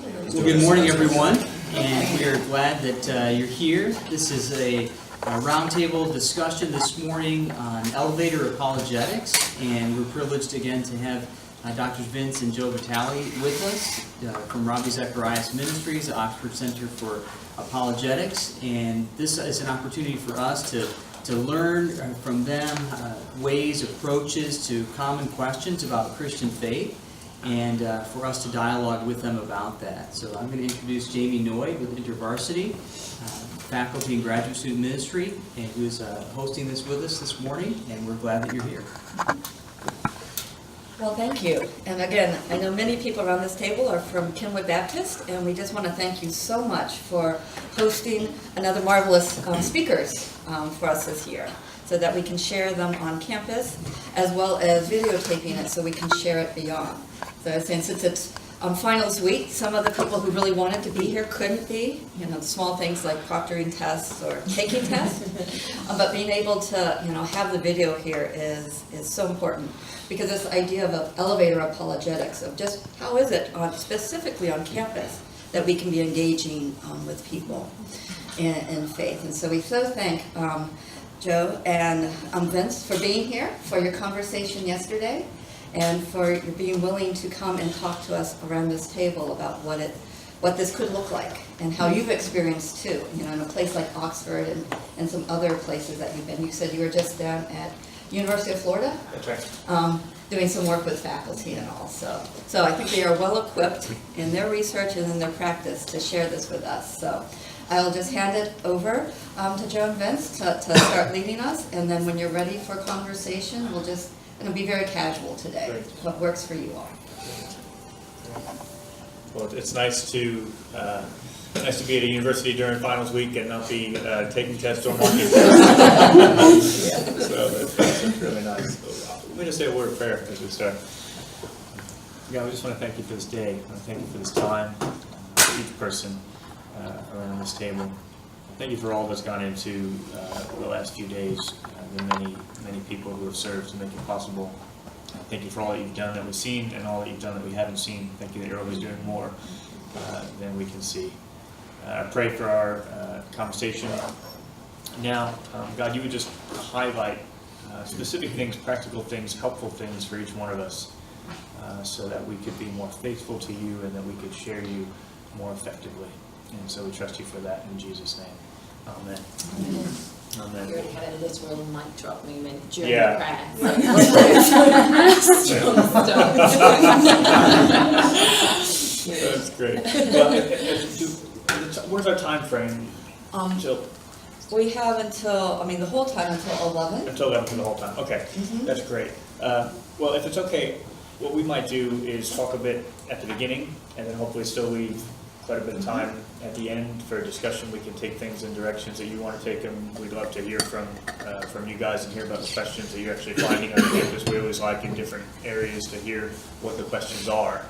Well, good morning, everyone, and we are glad that you're here. This is a roundtable discussion this morning on elevator apologetics, and we're privileged again to have Drs. Vince and Joe Vitale with us from Ravi Zacharias Ministries, the Oxford Center for Apologetics, and this is an opportunity for us to learn from them ways, approaches to common questions about Christian faith, and for us to dialogue with them about that. So I'm going to introduce Jamie Noy with InterVarsity, faculty and graduate student ministry, and who is hosting this with us this morning, and we're glad that you're here. Well, thank you. And again, I know many people around this table are from Kenwood Baptist, and we just want to thank you so much for hosting another marvelous speakers for us this year, so that we can share them on campus, as well as videotaping it so we can share it beyond. So since it's finals week, some of the people who really wanted to be here couldn't be, small things like proctoring tests or taking tests, but being able to, have the video here is so important, because this idea of elevator apologetics, of just how is it specifically on campus that we can be engaging with people in faith. And so we so thank Joe and Vince for being here, for your conversation yesterday, and for your being willing to come and talk to us around this table about what this could look like, and how you've experienced too, in a place like Oxford and some other places that you've been. You said you were just down at University of Florida? That's right. Doing some work with faculty and all. So I think they are well equipped in their research and in their practice to share this with us. So I'll just hand it over to Joe and Vince to start leading us, and then when you're ready for conversation, it'll be very casual today. Great. What works for you all. Well, it's nice to be at a university during finals week and not be taking tests or marking tests. So that's really nice. Let me just say a word of prayer as we start. God, we just want to thank you for this day. I want to thank you for this time, for each person around this table. Thank you for all that's gone into the last few days, the many people who have served to make it possible. Thank you for all that you've done that we've seen and all that you've done that we haven't seen. Thank you that you're always doing more than we can see. I pray for our conversation now. God, you would just highlight specific things, practical things, helpful things for each one of us, so that we could be more faithful to you and that we could share you more effectively. And so we trust you for that in Jesus' name. Amen. Amen. Amen. You already had it in this room, mic drop movement during Yeah. the press. That's great. Well, where's our time frame? Jill? We have the whole time until 11. Until then, for the whole time. Okay, That's great. Well, if it's okay, what we might do is talk a bit at the beginning, and then hopefully still leave quite a bit of time at the end for discussion. We can take things in directions that you want to take them. We'd love to hear from you guys and hear about the questions that you're actually finding on campus. We always like in different areas to hear what the questions are,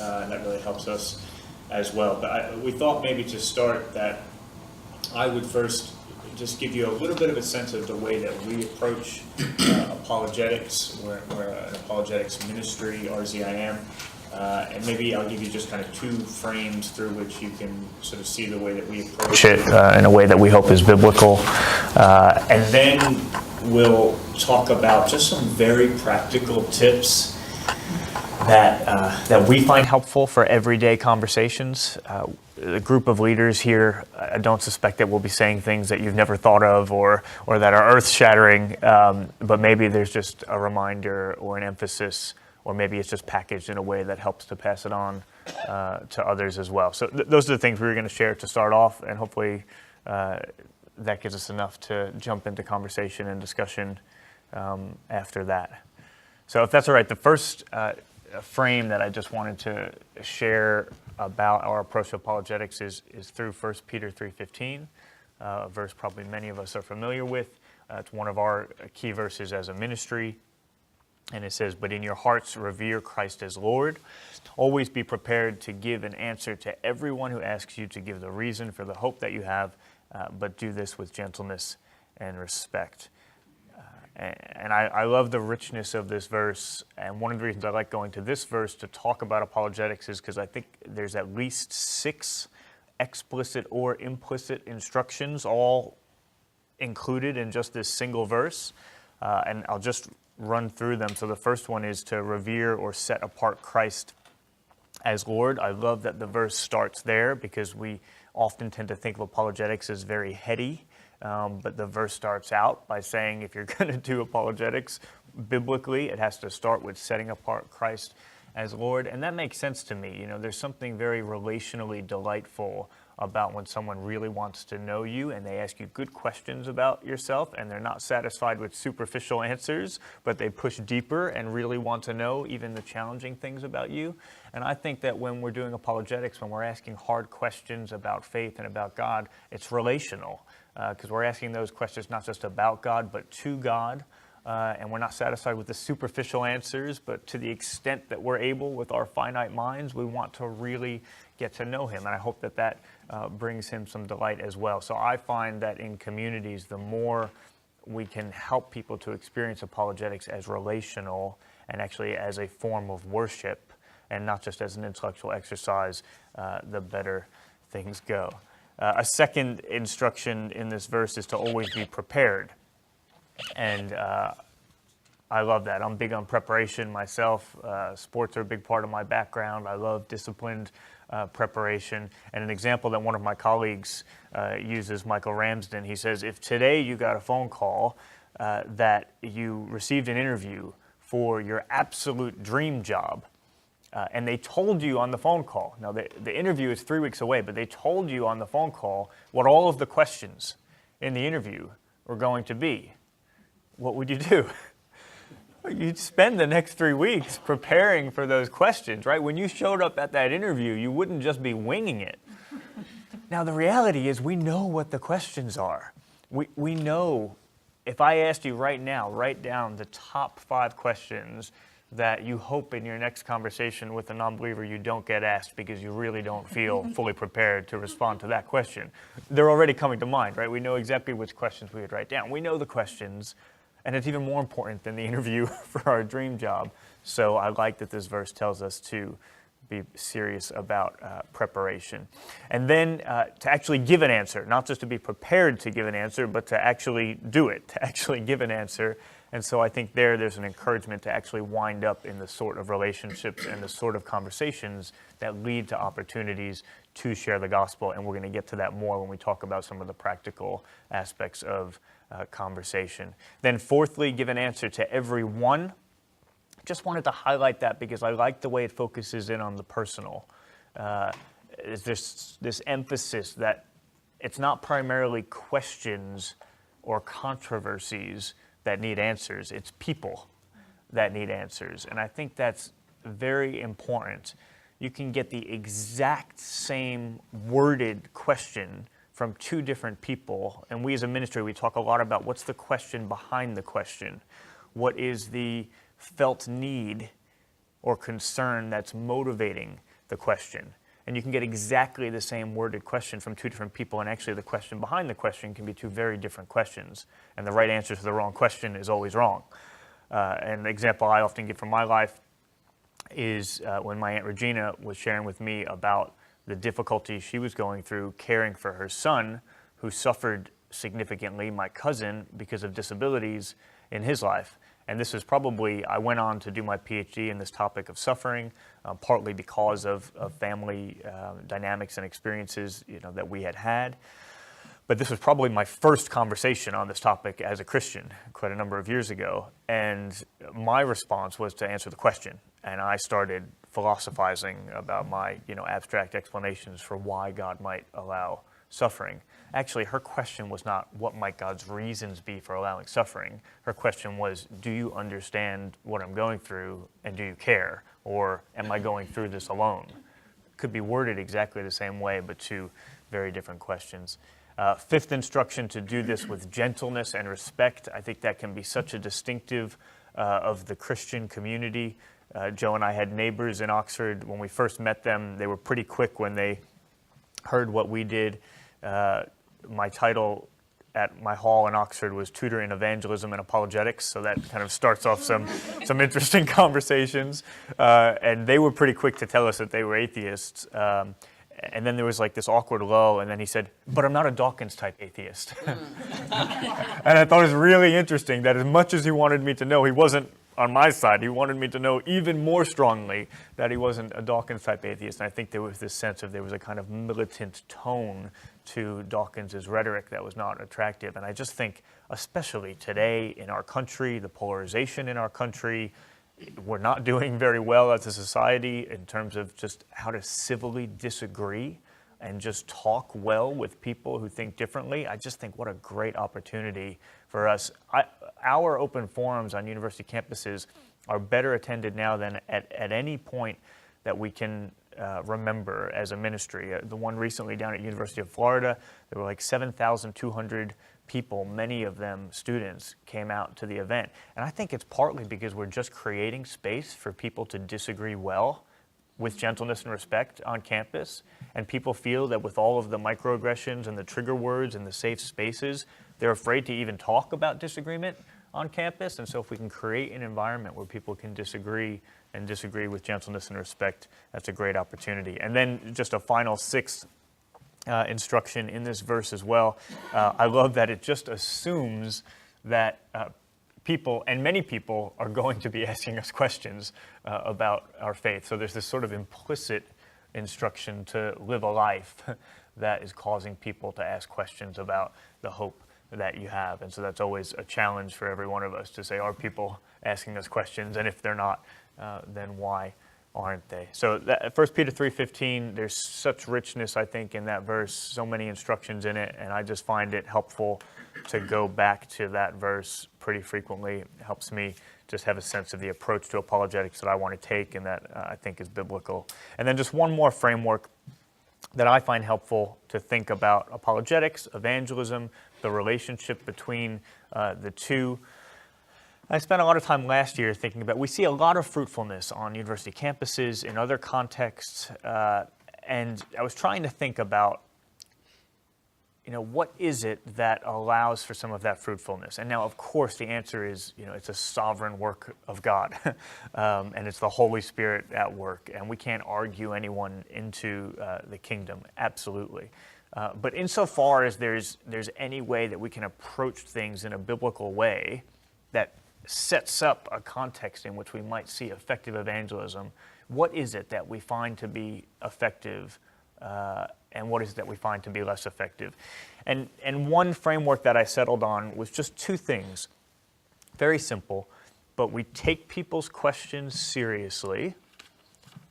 and that really helps us as well. But we thought maybe to start that I would first just give you a little bit of a sense of the way that we approach apologetics. We're an apologetics ministry, RZIM. And maybe I'll give you just kind of two frames through which you can sort of see the way that we approach it in a way that we hope is biblical. And then we'll talk about just some very practical tips that we find helpful for everyday conversations. A group of leaders here, I don't suspect that we'll be saying things that you've never thought of or that are earth-shattering, but maybe there's just a reminder or an emphasis, or maybe it's just packaged in a way that helps to pass it on to others as well. So those are the things we were going to share to start off, and hopefully that gives us enough to jump into conversation and discussion after that. So if that's all right, the first frame that I just wanted to share about our approach to apologetics is through 1 Peter 3:15, a verse probably many of us are familiar with. It's one of our key verses as a ministry. And it says, "But in your hearts revere Christ as Lord. Always be prepared to give an answer to everyone who asks you to give the reason for the hope that you have, but do this with gentleness and respect." And I love the richness of this verse. And one of the reasons I like going to this verse to talk about apologetics is because I think there's at least 6 explicit or implicit instructions all included in just this single verse. And I'll just run through them. So the first one is to revere or set apart Christ as Lord. I love that the verse starts there because we often tend to think of apologetics as very heady. But the verse starts out by saying if you're going to do apologetics biblically, it has to start with setting apart Christ as Lord. And that makes sense to me. You know, there's something very relationally delightful about when someone really wants to know you and they ask you good questions about yourself and they're not satisfied with superficial answers, but they push deeper and really want to know even the challenging things about you. And I think that when we're doing apologetics, when we're asking hard questions about faith and about God, it's relational. Because we're asking those questions not just about God, but to God. And we're not satisfied with the superficial answers, but to the extent that we're able with our finite minds, we want to really get to know Him. And I hope that that brings Him some delight as well. So I find that in communities, the more we can help people to experience apologetics as relational and actually as a form of worship and not just as an intellectual exercise, the better things go. A second instruction in this verse is to always be prepared. And I love that. I'm big on preparation myself. Sports are a big part of my background. I love disciplined preparation. And an example that one of my colleagues uses, Michael Ramsden, he says, if today you got a phone call that you received an interview for your absolute dream job, and they told you on the phone call, now the interview is 3 weeks away, but they told you on the phone call what all of the questions in the interview were going to be, what would you do? You'd spend the next 3 weeks preparing for those questions, right? When you showed up at that interview, you wouldn't just be winging it. Now, the reality is we know what the questions are. We know, if I asked you right now, write down the top 5 questions that you hope in your next conversation with a non-believer you don't get asked because you really don't feel fully prepared to respond to that question. They're already coming to mind, right? We know exactly which questions we would write down. We know the questions, and it's even more important than the interview for our dream job. So I like that this verse tells us to be serious about preparation. And then to actually give an answer, not just to be prepared to give an answer, but to actually do it, to actually give an answer. And so I think there's an encouragement to actually wind up in the sort of relationships and the sort of conversations that lead to opportunities to share the gospel. And we're going to get to that more when we talk about some of the practical aspects of conversation. Then fourthly, give an answer to everyone. Just wanted to highlight that because I like the way it focuses in on the personal. There's this emphasis that it's not primarily questions or controversies that need answers. It's people that need answers. And I think that's very important. You can get the exact same worded question from 2 different people. And we as a ministry, we talk a lot about what's the question behind the question. What is the felt need or concern that's motivating the question? And you can get exactly the same worded question from 2 different people, and actually the question behind the question can be 2 very different questions. And the right answer to the wrong question is always wrong. And the example I often give from my life is when my Aunt Regina was sharing with me about the difficulty she was going through caring for her son, who suffered significantly, my cousin, because of disabilities in his life. And this was probably, I went on to do my PhD in this topic of suffering, partly because of family dynamics and experiences that we had had. But this was probably my first conversation on this topic as a Christian quite a number of years ago. And my response was to answer the question. And I started philosophizing about my abstract explanations for why God might allow suffering. Actually, her question was not what might God's reasons be for allowing suffering. Her question was, do you understand what I'm going through and do you care? Or am I going through this alone? Could be worded exactly the same way, but 2 very different questions. 5th instruction, to do this with gentleness and respect. I think that can be such a distinctive of the Christian community. Joe and I had neighbors in Oxford. When we first met them, they were pretty quick when they heard what we did. My title at my hall in Oxford was tutoring evangelism and apologetics, so that kind of starts off some interesting conversations. And they were pretty quick to tell us that they were atheists. And then there was like this awkward lull, and then he said, "But I'm not a Dawkins-type atheist." And I thought it was really interesting that as much as he wanted me to know, he wasn't on my side. He wanted me to know even more strongly that he wasn't a Dawkins-type atheist. And I think there was this sense of there was a kind of militant tone to Dawkins's rhetoric that was not attractive. And I just think, especially today in our country, the polarization in our country, we're not doing very well as a society in terms of just how to civilly disagree and just talk well with people who think differently. I just think what a great opportunity for us. Our open forums on university campuses are better attended now than at any point that we can remember as a ministry. The one recently down at University of Florida, there were like 7,200 people, many of them students, came out to the event. And I think it's partly because we're just creating space for people to disagree well with gentleness and respect on campus. And people feel that with all of the microaggressions and the trigger words and the safe spaces, they're afraid to even talk about disagreement on campus. And so if we can create an environment where people can disagree and disagree with gentleness and respect, that's a great opportunity. And then just a final sixth instruction in this verse as well. I love that it just assumes that people, and many people, are going to be asking us questions about our faith. So there's this sort of implicit instruction to live a life that is causing people to ask questions about the hope that you have. And so that's always a challenge for every one of us to say, are people asking us questions? And if they're not, then why aren't they? So 1 Peter 3:15, there's such richness, I think, in that verse, so many instructions in it, and I just find it helpful to go back to that verse pretty frequently. It helps me just have a sense of the approach to apologetics that I want to take and that I think is biblical. And then just one more framework that I find helpful to think about apologetics, evangelism, the relationship between the two. I spent a lot of time last year thinking about, we see a lot of fruitfulness on university campuses in other contexts, and I was trying to think about, what is it that allows for some of that fruitfulness? And now, of course, the answer is, it's a sovereign work of God, and it's the Holy Spirit at work, and we can't argue anyone into the kingdom, absolutely. But insofar as there's any way that we can approach things in a biblical way that sets up a context in which we might see effective evangelism, what is it that we find to be effective and what is it that we find to be less effective? And one framework that I settled on was just two things. Very simple, but we take people's questions seriously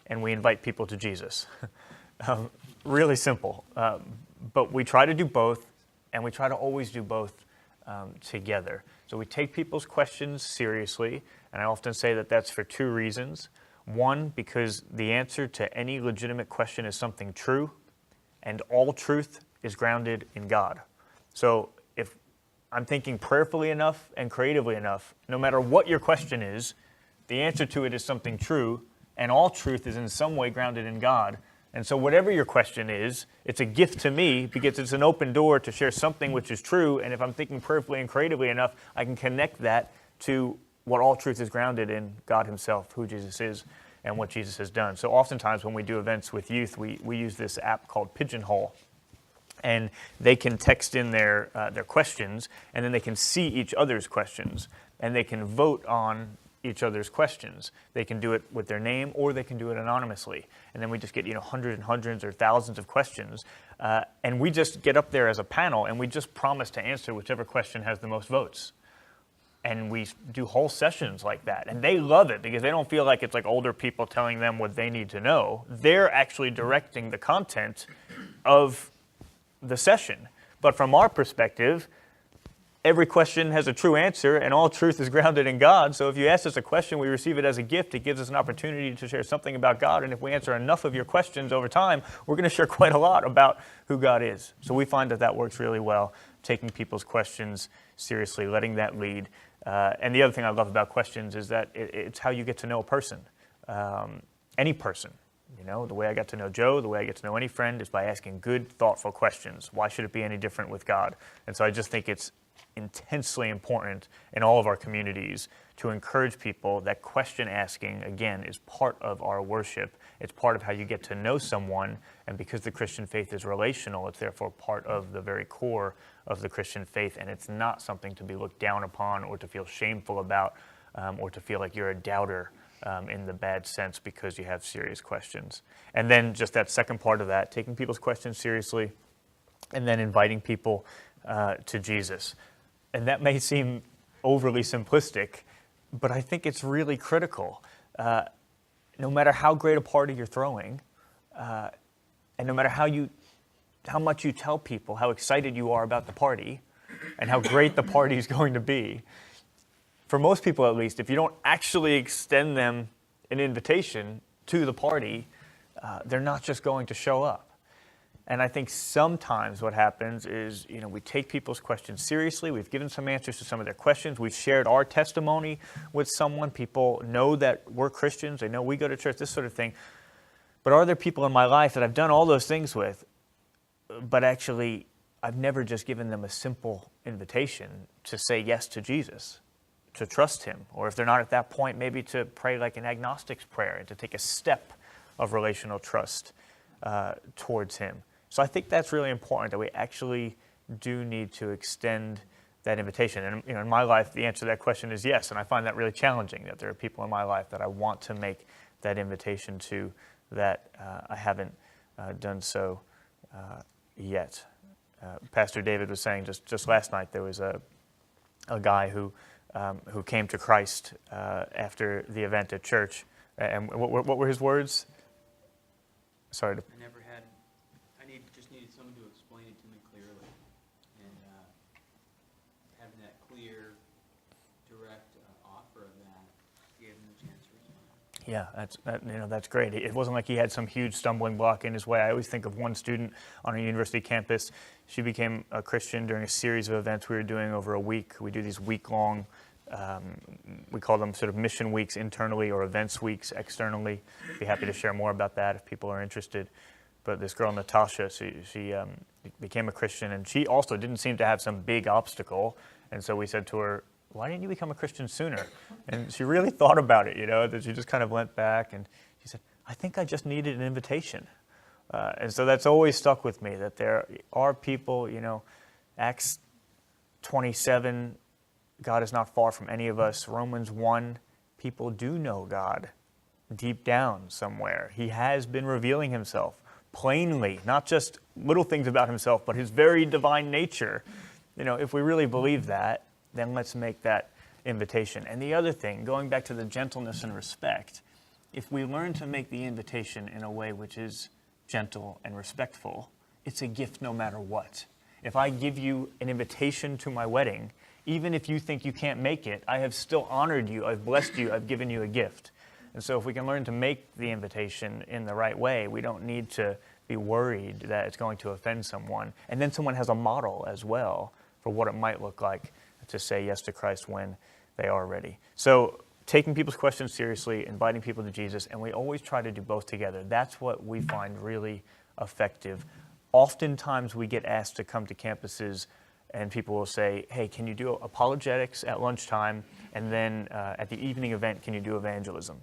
and we invite people to Jesus. Really simple. But we try to do both, and we try to always do both together. So we take people's questions seriously, and I often say that that's for two reasons. One, because the answer to any legitimate question is something true, and all truth is grounded in God. So if I'm thinking prayerfully enough and creatively enough, no matter what your question is, the answer to it is something true, and all truth is in some way grounded in God. And so whatever your question is, it's a gift to me because it's an open door to share something which is true. And if I'm thinking prayerfully and creatively enough, I can connect that to what all truth is grounded in, God himself, who Jesus is, and what Jesus has done. So oftentimes when we do events with youth, we use this app called Pigeonhole. And they can text in their questions, and then they can see each other's questions, and they can vote on each other's questions. They can do it with their name, or they can do it anonymously. And then we just get hundreds and hundreds or thousands of questions, and we just get up there as a panel, and we just promise to answer whichever question has the most votes. And we do whole sessions like that, and they love it because they don't feel like it's like older people telling them what they need to know. They're actually directing the content of the session. But from our perspective, every question has a true answer, and all truth is grounded in God. So if you ask us a question, we receive it as a gift. It gives us an opportunity to share something about God. And if we answer enough of your questions over time, we're going to share quite a lot about who God is. So we find that that works really well, taking people's questions seriously, letting that lead. And the other thing I love about questions is that it's how you get to know a person, any person. You know, the way I got to know Joe, the way I get to know any friend is by asking good, thoughtful questions. Why should it be any different with God? And so I just think it's intensely important in all of our communities to encourage people that question asking, again, is part of our worship. It's part of how you get to know someone, and because the Christian faith is relational, it's therefore part of the very core of the Christian faith, and it's not something to be looked down upon or to feel shameful about or to feel like you're a doubter in the bad sense because you have serious questions. And then just that second part of that, taking people's questions seriously and then inviting people to Jesus. And that may seem overly simplistic, but I think it's really critical. No matter how great a party you're throwing, and no matter how much you tell people how excited you are about the party and how great the party is going to be, for most people at least, if you don't actually extend them an invitation to the party, they're not just going to show up. And I think sometimes what happens is, we take people's questions seriously. We've given some answers to some of their questions. We've shared our testimony with someone. People know that we're Christians. They know we go to church, this sort of thing. But are there people in my life that I've done all those things with, but actually I've never just given them a simple invitation to say yes to Jesus, to trust him, or if they're not at that point, maybe to pray like an agnostic's prayer and to take a step of relational trust towards him. So I think that's really important, that we actually do need to extend that invitation. And in my life, the answer to that question is yes, and I find that really challenging, that there are people in my life that I want to make that invitation to that I haven't done so yet. Pastor David was saying just last night there was a guy who came to Christ after the event at church. And what were his words? Sorry. I just needed someone to explain it to me clearly. And having that clear, direct offer of that gave him the chance to respond. Yeah, that's great. It wasn't like he had some huge stumbling block in his way. I always think of one student on a university campus. She became a Christian during a series of events we were doing over a week. We do these week-long, we call them sort of mission weeks internally or events weeks externally. Be happy to share more about that if people are interested. But this girl, Natasha, she became a Christian, and she also didn't seem to have some big obstacle. And so we said to her, why didn't you become a Christian sooner? And she really thought about it, that she just kind of went back and she said, I think I just needed an invitation. And so that's always stuck with me, that there are people, Acts 27, God is not far from any of us. Romans 1, people do know God deep down somewhere. He has been revealing himself plainly, not just little things about himself, but his very divine nature. If we really believe that, then let's make that invitation. And the other thing, going back to the gentleness and respect, if we learn to make the invitation in a way which is gentle and respectful, it's a gift no matter what. If I give you an invitation to my wedding, even if you think you can't make it, I have still honored you, I've blessed you, I've given you a gift. And so if we can learn to make the invitation in the right way, we don't need to be worried that it's going to offend someone. And then someone has a model as well for what it might look like to say yes to Christ when they are ready. So taking people's questions seriously, inviting people to Jesus, and we always try to do both together. That's what we find really effective. Oftentimes we get asked to come to campuses and people will say, hey, can you do apologetics at lunchtime? And then at the evening event, can you do evangelism?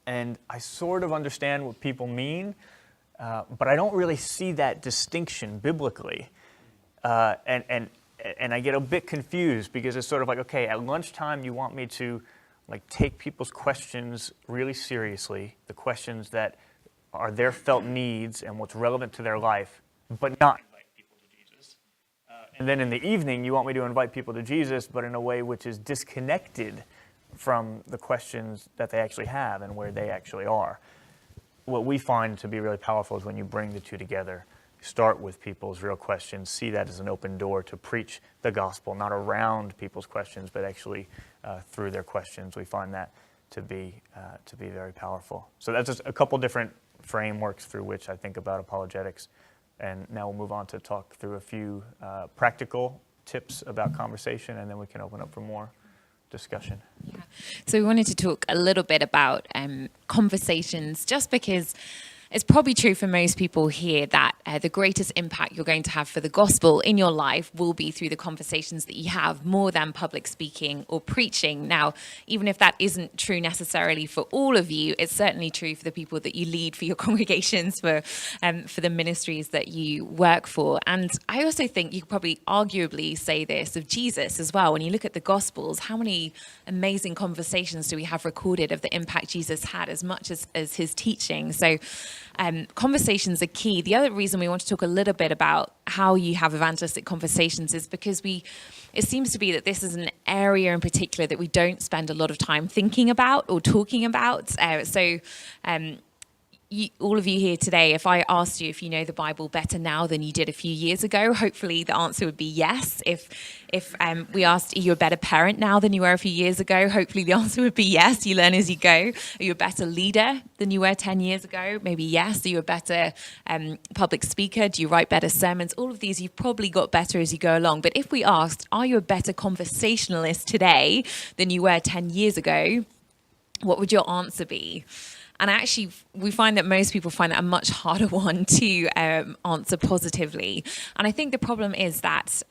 And I sort of understand what people mean, but I don't really see that distinction biblically. And I get a bit confused because it's sort of like, okay, at lunchtime you want me to take people's questions really seriously, the questions that are their felt needs and what's relevant to their life, but not invite people to Jesus. And then in the evening you want me to invite people to Jesus, but in a way which is disconnected from the questions that they actually have and where they actually are. What we find to be really powerful is when you bring the two together. Start with people's real questions, see that as an open door to preach the gospel, not around people's questions, but actually through their questions. We find that to be very powerful. So that's just a couple different frameworks through which I think about apologetics. And now we'll move on to talk through a few practical tips about conversation, and then we can open up for more discussion. So we wanted to talk a little bit about conversations, just because it's probably true for most people here that the greatest impact you're going to have for the gospel in your life will be through the conversations that you have, more than public speaking or preaching. Now, even if that isn't true necessarily for all of you, it's certainly true for the people that you lead, for your congregations, for the ministries that you work for. And I also think you could probably arguably say this of Jesus as well. When you look at the Gospels, how many amazing conversations do we have recorded of the impact Jesus had, as much as his teaching? So conversations are key. The other reason we want to talk a little bit about how you have evangelistic conversations is because it seems to be that this is an area in particular that we don't spend a lot of time thinking about or talking about. All of you here today, if I asked you if you know the Bible better now than you did a few years ago, hopefully the answer would be yes. If we asked, are you a better parent now than you were a few years ago? Hopefully the answer would be yes. You learn as you go. Are you a better leader than you were 10 years ago? Maybe yes. Are you a better public speaker? Do you write better sermons? All of these you've probably got better as you go along. But if we asked, are you a better conversationalist today than you were 10 years ago? What would your answer be? And actually, we find that most people find that a much harder one to answer positively. And I think the problem is that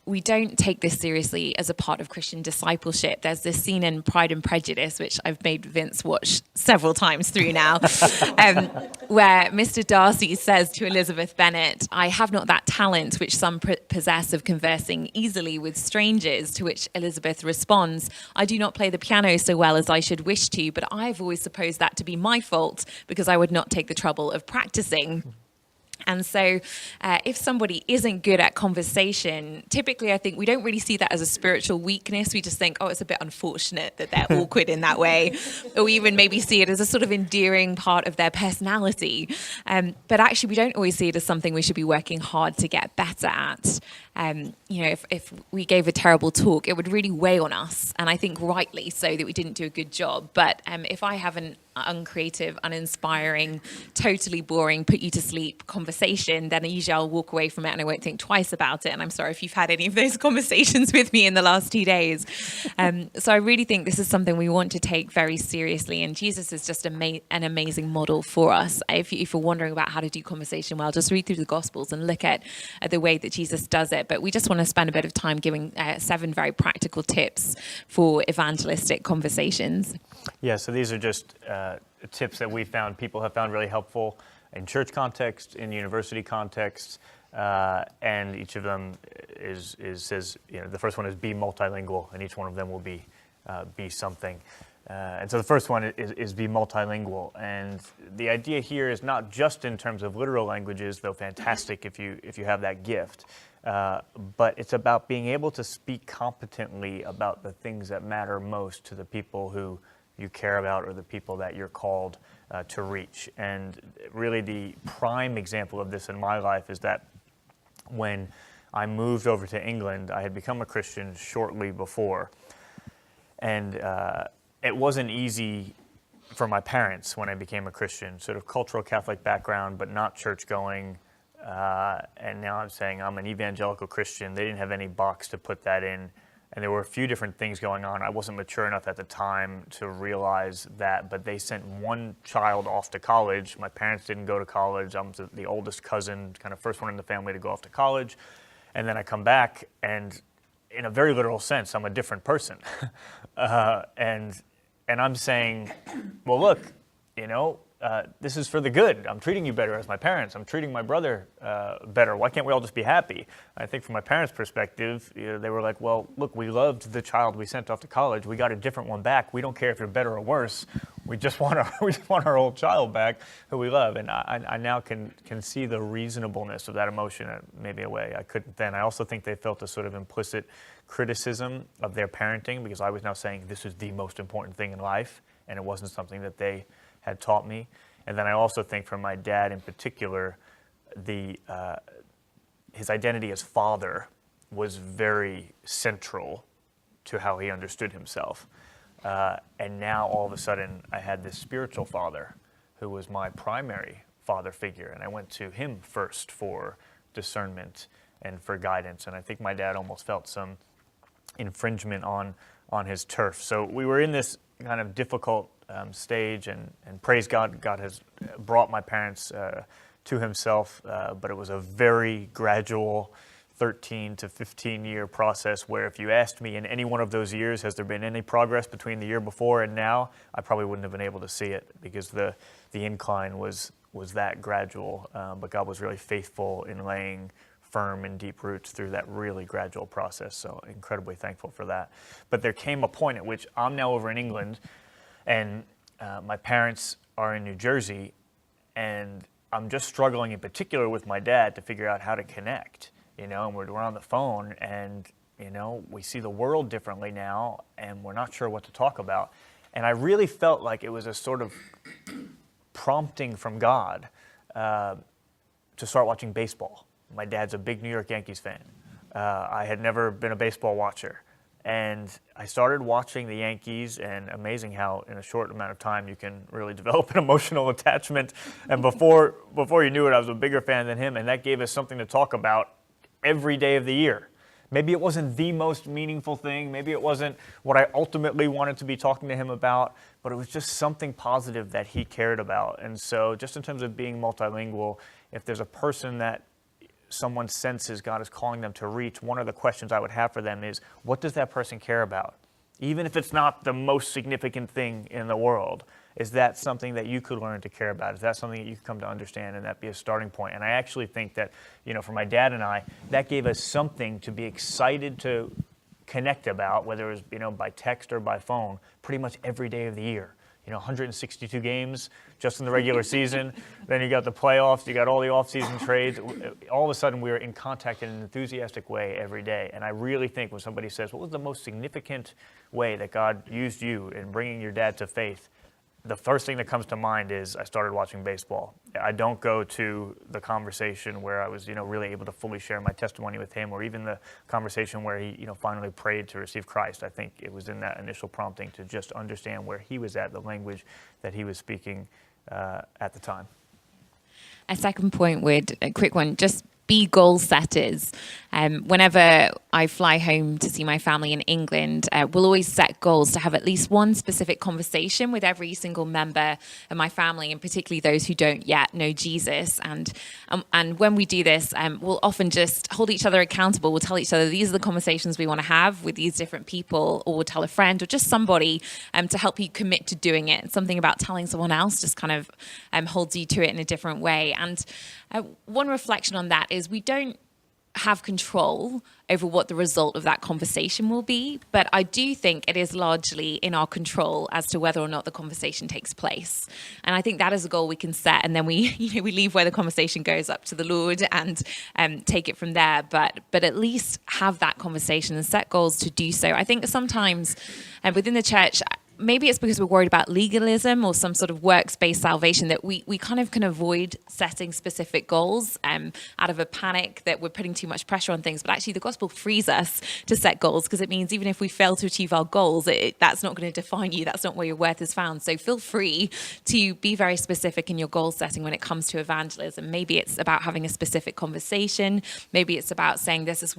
we don't take this seriously as a part of Christian discipleship. There's this scene in Pride and Prejudice, which I've made Vince watch several times through now, where Mr. Darcy says to Elizabeth Bennet, I have not that talent which some possess of conversing easily with strangers, to which Elizabeth responds, I do not play the piano so well as I should wish to, but I've always supposed that to be my fault because I would not take the trouble of practicing. And so if somebody isn't good at conversation, typically I think we don't really see that as a spiritual weakness. We just think, oh, it's a bit unfortunate that they're awkward in that way. Or we even maybe see it as a sort of endearing part of their personality. But actually, we don't always see it as something we should be working hard to get better at. If we gave a terrible talk, it would really weigh on us. And I think rightly so, that we didn't do a good job. But if I have an uncreative, uninspiring, totally boring, put you to sleep conversation, then usually I'll walk away from it and I won't think twice about it. And I'm sorry if you've had any of those conversations with me in the last 2 days. So I really think this is something we want to take very seriously. And Jesus is just an amazing model for us. If you're wondering about how to do conversation well, just read through the Gospels and look at the way that Jesus does it. But we just want to spend a bit of time giving 7 very practical tips for evangelistic conversations. Yeah, so these are just tips that we found people have found really helpful in church context, in university context, and each of them says, the first one is be multilingual, and each one of them will be something. And so the first one is be multilingual, and the idea here is not just in terms of literal languages, though fantastic if you have that gift, but it's about being able to speak competently about the things that matter most to the people who you care about or the people that you're called to reach. And really the prime example of this in my life is that when I moved over to England, I had become a Christian shortly before. And it wasn't easy for my parents when I became a Christian, sort of cultural Catholic background, but not church going. And now I'm saying I'm an evangelical Christian. They didn't have any box to put that in. And there were a few different things going on. I wasn't mature enough at the time to realize that, but they sent one child off to college. My parents didn't go to college. I was the oldest cousin, kind of first one in the family to go off to college. And then I come back, and in a very literal sense, I'm a different person. And I'm saying, well, look, this is for the good. I'm treating you better as my parents. I'm treating my brother better. Why can't we all just be happy? I think from my parents' perspective, they were like, well, look, we loved the child we sent off to college. We got a different one back. We don't care if you're better or worse. We just want our old child back who we love. And I now can see the reasonableness of that emotion in maybe a way I couldn't then. I also think they felt a sort of implicit criticism of their parenting, because I was now saying this is the most important thing in life, and it wasn't something that they had taught me. And then I also think from my dad in particular, his identity as father was very central to how he understood himself. And now all of a sudden I had this spiritual father who was my primary father figure, and I went to him first for discernment and for guidance. And I think my dad almost felt some infringement on on his turf. So we were in this kind of difficult stage, and praise God, God has brought my parents to himself, but it was a very gradual 13 to 15 year process where if you asked me in any one of those years, has there been any progress between the year before and now, I probably wouldn't have been able to see it because the incline was that gradual, but God was really faithful in laying firm and deep roots through that really gradual process, so incredibly thankful for that. But there came a point at which I'm now over in England, and my parents are in New Jersey, and I'm just struggling in particular with my dad to figure out how to connect, and we're on the phone, and, we see the world differently now, and we're not sure what to talk about. And I really felt like it was a sort of prompting from God to start watching baseball. My dad's a big New York Yankees fan. I had never been a baseball watcher. And I started watching the Yankees, and amazing how in a short amount of time you can really develop an emotional attachment. And before you knew it, I was a bigger fan than him, and that gave us something to talk about every day of the year. Maybe it wasn't the most meaningful thing. Maybe it wasn't what I ultimately wanted to be talking to him about, but it was just something positive that he cared about. And so just in terms of being multilingual, if there's a person that someone senses God is calling them to reach, one of the questions I would have for them is, what does that person care about? Even if it's not the most significant thing in the world, is that something that you could learn to care about? Is that something that you could come to understand and that be a starting point? And I actually think that, for my dad and I, that gave us something to be excited to connect about, whether it was, by text or by phone, pretty much every day of the year. 162 games just in the regular season. Then you got the playoffs, you got all the off-season trades. All of a sudden, we were in contact in an enthusiastic way every day. And I really think when somebody says, what was the most significant way that God used you in bringing your dad to faith? The first thing that comes to mind is I started watching baseball. I don't go to the conversation where I was, really able to fully share my testimony with him, or even the conversation where he, finally prayed to receive Christ. I think it was in that initial prompting to just understand where he was at, the language that he was speaking at the time. A second point would, a quick one, just be goal setters. Whenever I fly home to see my family in England, we'll always set goals to have at least one specific conversation with every single member of my family, and particularly those who don't yet know Jesus. And when we do this, we'll often just hold each other accountable. We'll tell each other these are the conversations we want to have with these different people, or we'll tell a friend or just somebody to help you commit to doing it. Something about telling someone else just kind of holds you to it in a different way. And one reflection on that is we don't have control over what the result of that conversation will be, but I do think it is largely in our control as to whether or not the conversation takes place. And I think that is a goal we can set, and then we leave where the conversation goes up to the Lord and take it from there. But at least have that conversation and set goals to do so. I think sometimes within the church, maybe it's because we're worried about legalism or some sort of works-based salvation that we kind of can avoid setting specific goals out of a panic that we're putting too much pressure on things. But actually the gospel frees us to set goals, because it means even if we fail to achieve our goals, that's not going to define you. That's not where your worth is found. So feel free to be very specific in your goal setting when it comes to evangelism. Maybe it's about having a specific conversation. Maybe it's about saying there's this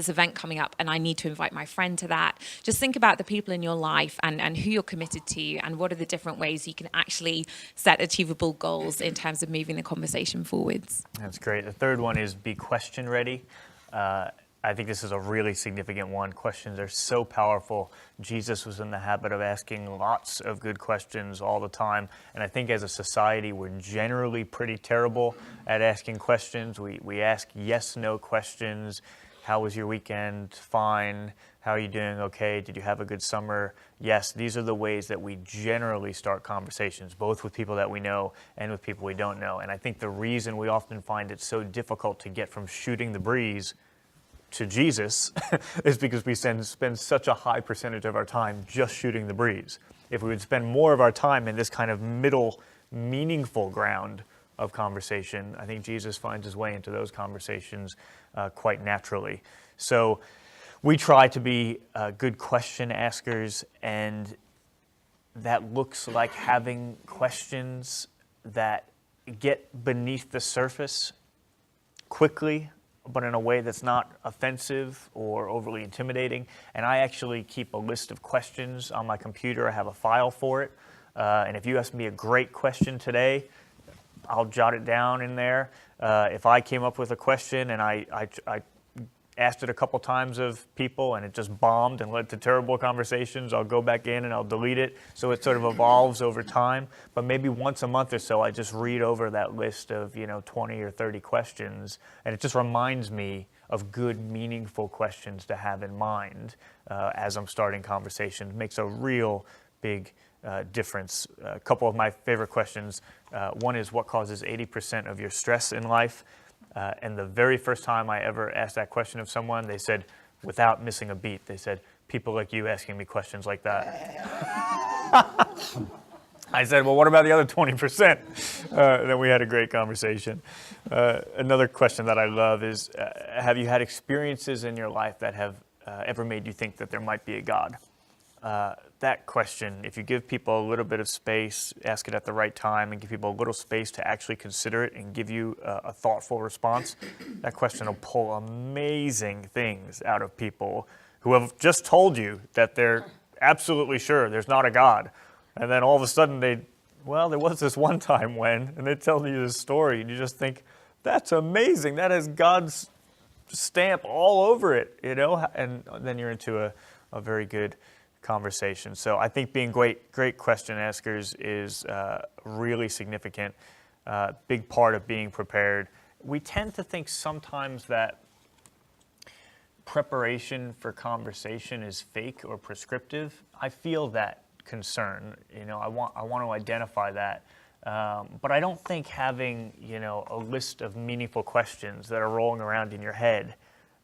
event coming up and I need to invite my friend to that. Just think about the people in your life and who you're committed to, and what are the different ways you can actually set achievable goals in terms of moving the conversation forwards. That's great. The third one is be question ready. I think this is a really significant one. Questions are so powerful. Jesus was in the habit of asking lots of good questions all the time. And I think as a society, we're generally pretty terrible at asking questions. We ask yes/no questions. How was your weekend? Fine. How are you doing? Okay. Did you have a good summer? Yes. These are the ways that we generally start conversations, both with people that we know and with people we don't know. And I think the reason we often find it so difficult to get from shooting the breeze to Jesus is because we spend such a high percentage of our time just shooting the breeze. If we would spend more of our time in this kind of middle, meaningful ground of conversation, I think Jesus finds his way into those conversations quite naturally. So we try to be good question askers, and that looks like having questions that get beneath the surface quickly, but in a way that's not offensive or overly intimidating. And I actually keep a list of questions on my computer. I have a file for it. And if you ask me a great question today, I'll jot it down in there. If I came up with a question and I asked it a couple times of people and it just bombed and led to terrible conversations, I'll go back in and I'll delete it. So it sort of evolves over time. But maybe once a month or so, I just read over that list of 20 or 30 questions, and it just reminds me of good, meaningful questions to have in mind as I'm starting conversations. It makes a real big difference. A couple of my favorite questions. One is, what causes 80% of your stress in life? And the very first time I ever asked that question of someone, they said, without missing a beat, they said, people like you asking me questions like that. I said, well, what about the other 20%? Then we had a great conversation. Another question that I love is, have you had experiences in your life that have ever made you think that there might be a God? That question, if you give people a little bit of space, ask it at the right time, and give people a little space to actually consider it and give you a thoughtful response, that question will pull amazing things out of people who have just told you that they're absolutely sure there's not a God. And then all of a sudden there was this one time when, and they tell you this story, and you just think, that's amazing. That has God's stamp all over it, and then you're into a very good conversation. So I think being great question askers is really significant, big part of being prepared. We tend to think sometimes that preparation for conversation is fake or prescriptive. I feel that concern. I want to identify that. But I don't think having, a list of meaningful questions that are rolling around in your head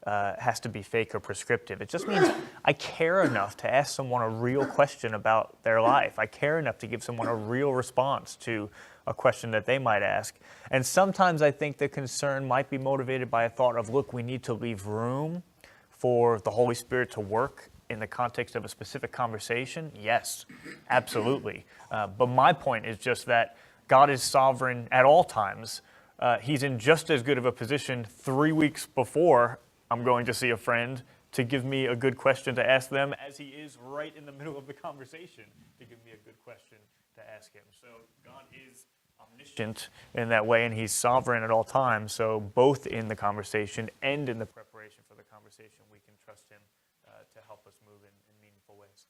has to be fake or prescriptive. It just means I care enough to ask someone a real question about their life. I care enough to give someone a real response to a question that they might ask. And sometimes I think the concern might be motivated by a thought of, look, we need to leave room for the Holy Spirit to work in the context of a specific conversation. Yes, absolutely. But my point is just that God is sovereign at all times. He's in just as good of a position 3 weeks before I'm going to see a friend to give me a good question to ask them, as he is right in the middle of the conversation to give me a good question to ask him. So God is omniscient in that way, and he's sovereign at all times. So both in the conversation and in the preparation for the conversation, we can trust him to help us move in meaningful ways.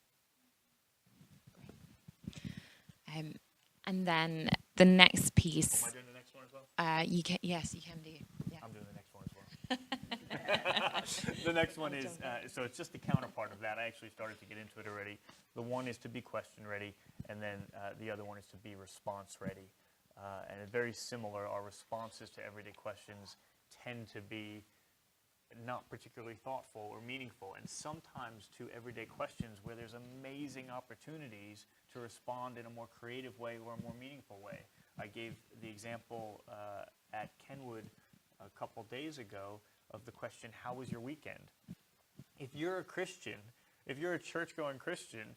And then the next piece. Am I doing the next one as well? Yes, you can do. Yeah. I'm doing the next one as well. The next one is, so it's just the counterpart of that. I actually started to get into it already. The one is to be question ready, and then the other one is to be response ready. And it's very similar. Our responses to everyday questions tend to be not particularly thoughtful or meaningful, and sometimes to everyday questions where there's amazing opportunities to respond in a more creative way or a more meaningful way. I gave the example at Kenwood a couple days ago of the question, how was your weekend? If you're a Christian, if you're a church-going Christian,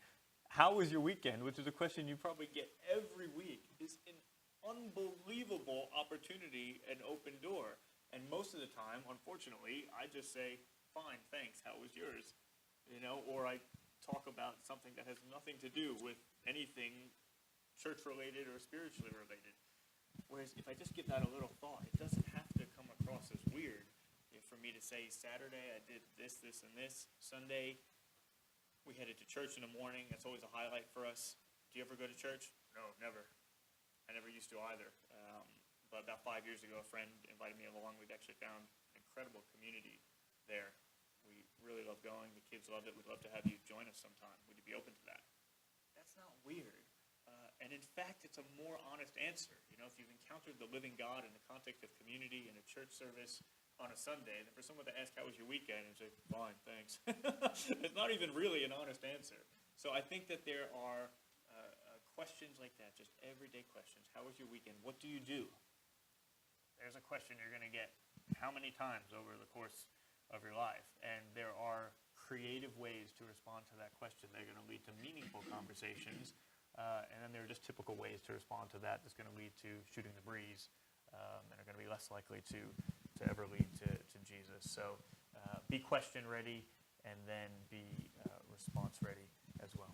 how was your weekend, which is a question you probably get every week, is an unbelievable opportunity and open door. And most of the time, unfortunately, I just say, fine, thanks, how was yours? Or I talk about something that has nothing to do with anything church-related or spiritually related. Whereas if I just give that a little thought, it doesn't have to come across as weird. For me to say, Saturday I did this, this, and this. Sunday, we headed to church in the morning. That's always a highlight for us. Do you ever go to church? No, never. I never used to either. But about 5 years ago, a friend invited me along. We'd actually found an incredible community there. We really love going. The kids loved it. We'd love to have you join us sometime. Would you be open to that? That's not weird. And in fact, it's a more honest answer. If you've encountered the living God in the context of community and a church service on a Sunday, then for someone to ask, how was your weekend? And say, fine, thanks. It's not even really an honest answer. So I think that there are questions like that, just everyday questions. How was your weekend? What do you do? There's a question you're going to get how many times over the course of your life? And there are creative ways to respond to that question. They're going to lead to meaningful conversations. And then there are just typical ways to respond to that that's going to lead to shooting the breeze and are going to be less likely to ever lead to Jesus. Jesus. So be question ready, and then be response ready as well.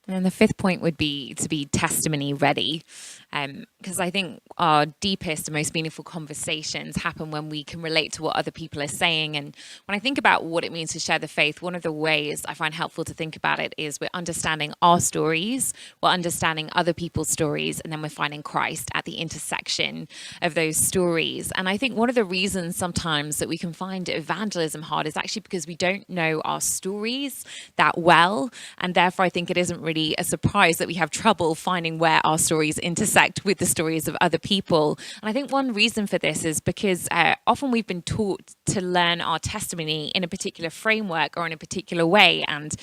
And then the fifth point would be to be testimony ready, because I think our deepest and most meaningful conversations happen when we can relate to what other people are saying. And when I think about what it means to share the faith, one of the ways I find helpful to think about it is we're understanding our stories, we're understanding other people's stories, and then we're finding Christ at the intersection of those stories. And I think one of the reasons sometimes that we can find evangelism hard is actually because we don't know our stories that well, and therefore I think it isn't really a surprise that we have trouble finding where our stories intersect with the stories of other people. And I think one reason for this is because often we've been taught to learn our testimony in a particular framework or in a particular way, and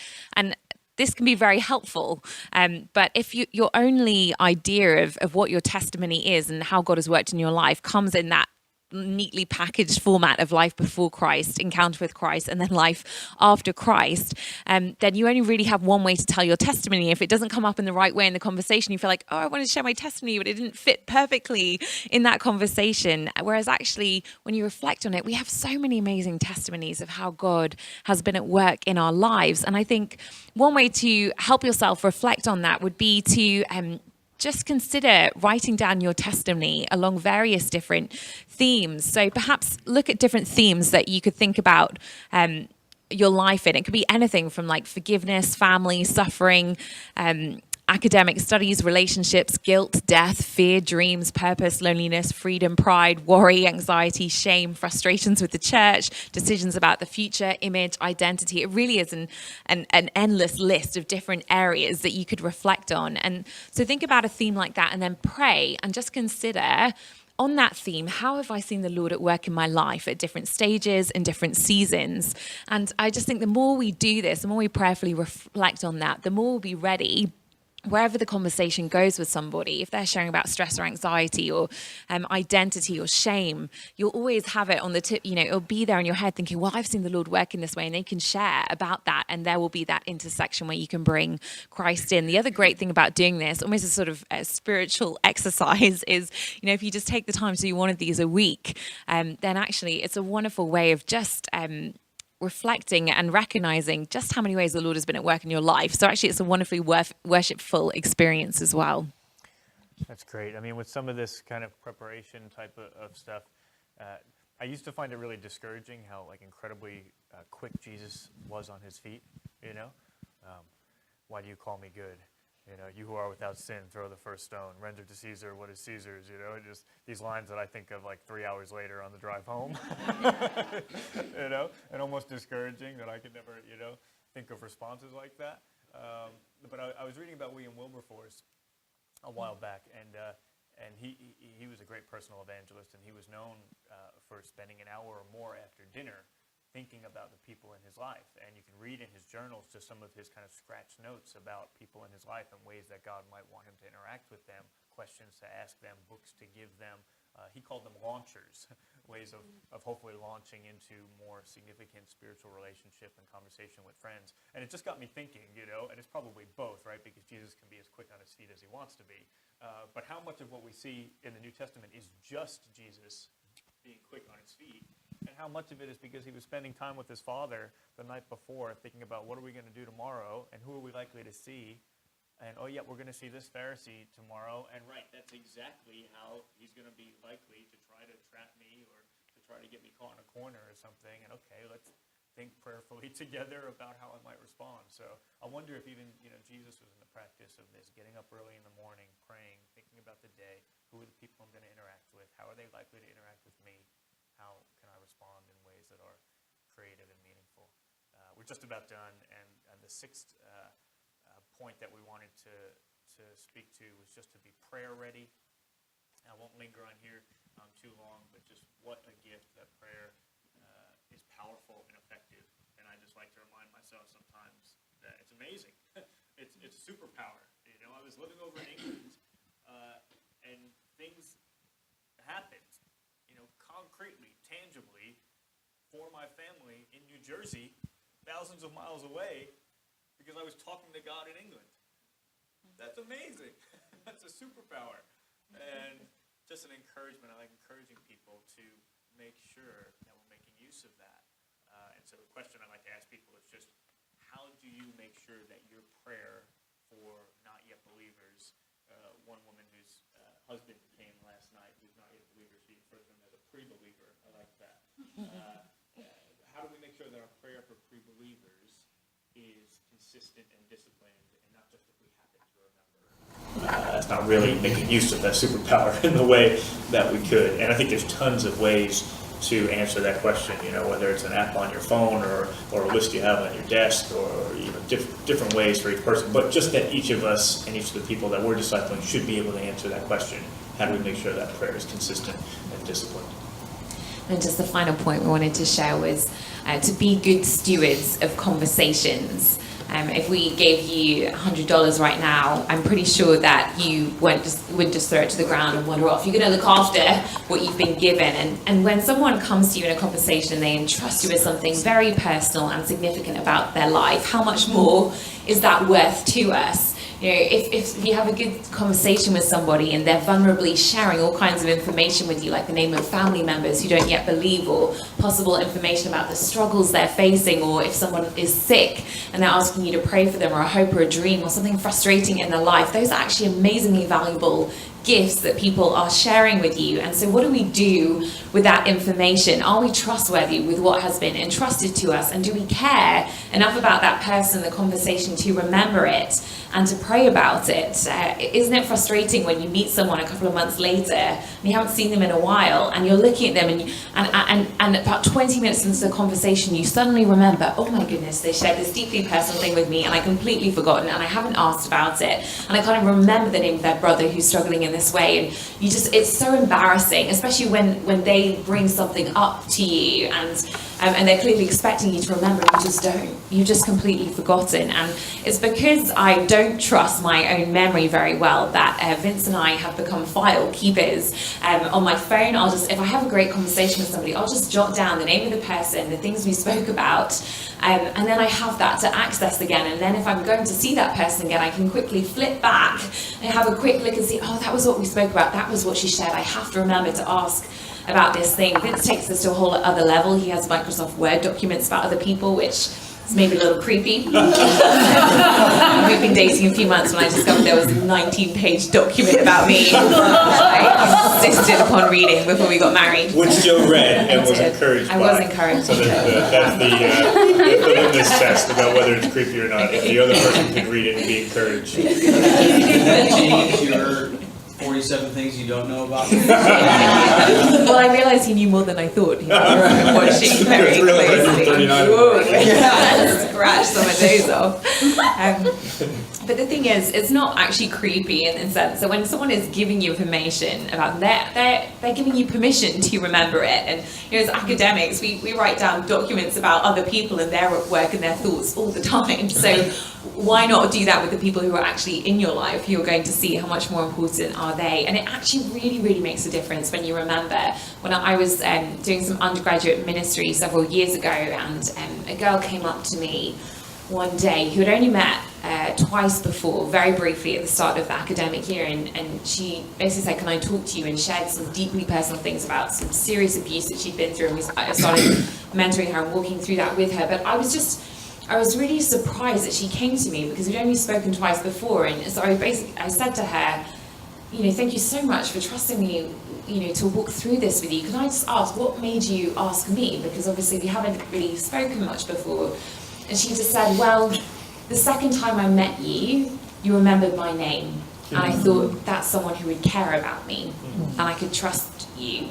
this can be very helpful. But if your only idea of what your testimony is and how God has worked in your life comes in that neatly packaged format of life before Christ, encounter with Christ, and then life after Christ, then you only really have one way to tell your testimony. If it doesn't come up in the right way in the conversation, you feel like, oh, I want to share my testimony, but it didn't fit perfectly in that conversation. Whereas actually, when you reflect on it, we have so many amazing testimonies of how God has been at work in our lives. And I think one way to help yourself reflect on that would be to just consider writing down your testimony along various different themes. So perhaps look at different themes that you could think about your life in. It could be anything from like forgiveness, family, suffering, academic studies, relationships, guilt, death, fear, dreams, purpose, loneliness, freedom, pride, worry, anxiety, shame, frustrations with the church, decisions about the future, image, identity. It really is an endless list of different areas that you could reflect on. And so think about a theme like that and then pray and just consider, on that theme, how have I seen the Lord at work in my life at different stages and different seasons? And I just think the more we do this, the more we prayerfully reflect on that, the more we'll be ready wherever the conversation goes with somebody. If they're sharing about stress or anxiety or identity or shame, you'll always have it on the tip, it'll be there in your head thinking, well, I've seen the Lord work in this way, and they can share about that, and there will be that intersection where you can bring Christ in. The other great thing about doing this, almost a sort of a spiritual exercise, is, if you just take the time to do one of these a week, then actually it's a wonderful way of just reflecting and recognizing just how many ways the Lord has been at work in your life. So actually it's a wonderfully worshipful experience as well. That's great. I mean, with some of this kind of preparation type of stuff, I used to find it really discouraging how incredibly quick Jesus was on his feet, Why do you call me good? You who are without sin, throw the first stone. Render to Caesar what is Caesar's, just these lines that I think of 3 hours later on the drive home, and almost discouraging that I could never, think of responses like that. But I was reading about William Wilberforce a while back, and he was a great personal evangelist, and he was known for spending an hour or more after dinner thinking about the people in his life. And you can read in his journals just some of his kind of scratch notes about people in his life and ways that God might want him to interact with them, questions to ask them, books to give them. He called them launchers, ways of hopefully launching into more significant spiritual relationship and conversation with friends. And it just got me thinking, and it's probably both, right? Because Jesus can be as quick on his feet as he wants to be. But how much of what we see in the New Testament is just Jesus being quick on his feet? And how much of it is because he was spending time with his Father the night before, thinking about what are we going to do tomorrow, and who are we likely to see? And, oh, yeah, we're going to see this Pharisee tomorrow. And, right, that's exactly how he's going to be likely to try to trap me or to try to get me caught in a corner or something. And, okay, let's think prayerfully together about how I might respond. So I wonder if even, Jesus was in the practice of this, getting up early in the morning, praying, thinking about the day. Who are the people I'm going to interact with? How are they likely to interact with me? How can I respond in ways that are creative and meaningful? We're just about done, and the sixth point that we wanted to speak to was just to be prayer ready. I won't linger on here too long, but just what a gift that prayer is powerful and effective. And I just like to remind myself sometimes that it's amazing. It's a superpower. I was living over in England, and things happened, concretely, tangibly, for my family in New Jersey, thousands of miles away, because I was talking to God in England. That's amazing. That's a superpower. And just an encouragement. I like encouraging people to make sure that we're making use use of that. And so the question I'd like to ask people is just, how do you make sure that your prayer for not yet believers, one woman whose husband came last night, who's not yet a believer, she referred to him as a pre-believer. I like that. How do we make sure that our prayer for pre-believers is consistent and disciplined, and not just if we happen to remember? That's not really making use of that superpower in the way that we could. And I think there's tons of ways to answer that question, whether it's an app on your phone or a list you have on your desk, or different ways for each person. But just that each of us and each of the people that we're discipling should be able to answer that question. How do we make sure that prayer is consistent and disciplined? And just the final point we wanted to share was to be good stewards of conversations. If we gave you $100 right now, I'm pretty sure that you wouldn't just throw it to the ground and wonder if you're going to look after what you've been given. And when someone comes to you in a conversation, they entrust you with something very personal and significant about their life, how much more is that worth to us? If you have a good conversation with somebody and they're vulnerably sharing all kinds of information with you, like the name of family members who don't yet believe, or possible information about the struggles they're facing, or if someone is sick and they're asking you to pray for them, or a hope or a dream or something frustrating in their life, those are actually amazingly valuable gifts that people are sharing with you. And so what do we do with that information? Are we trustworthy with what has been entrusted to us? And do we care enough about that person, the conversation, to remember it and to pray about it? Isn't it frustrating when you meet someone a couple of months later and you haven't seen them in a while, and you're looking at them and about 20 minutes into the conversation you suddenly remember, oh my goodness, they shared this deeply personal thing with me and I completely forgotten, and I haven't asked about it, and I can't even remember the name of their brother who's struggling in this way. And it's so embarrassing, especially when they bring something up to you and they're clearly expecting you to remember, and you just don't. You've just completely forgotten. And it's because I don't trust my own memory very well that Vince and I have become file keepers. On my phone, if I have a great conversation with somebody, I'll just jot down the name of the person, the things we spoke about, and then I have that to access again. And then if I'm going to see that person again, I can quickly flip back and have a quick look and see, oh, that was what we spoke about, that was what she shared. I have to remember to ask about this thing. Vince takes this to a whole other level. He has Microsoft Word documents about other people, which is maybe a little creepy. We've been dating a few months when I discovered there was a 19-page document about me I insisted upon reading before we got married. Which Joe read and was encouraged by. I was encouraged. So that's the litmus test about whether it's creepy or not. If the other person could read it and be encouraged. Did that change your 47 things you don't know about me? Well, I realized he knew more than I thought. He was watching very It's really closely. 39. Whoa, scratch some of those off. But the thing is, it's not actually creepy in the sense that when someone is giving you information about them, they're giving you permission to remember it. And as academics, we write down documents about other people and their work and their thoughts all the time. So why not do that with the people who are actually in your life, who you're going to see? How much more important are they? And it actually really, really makes a difference when you remember. When I was doing some undergraduate ministry several years ago, and a girl came up to me one day who had only met twice before, very briefly at the start of the academic year, and she basically said, can I talk to you, and shared some deeply personal things about some serious abuse that she'd been through, and I started mentoring her and walking through that with her. But I was really surprised that she came to me, because we'd only spoken twice before. And so I said to her, thank you so much for trusting me, to walk through this with you. Can I just ask, what made you ask me? Because obviously we haven't really spoken much before. And she just said, well, the second time I met you, you remembered my name. And I thought, that's someone who would care about me, and I could trust you.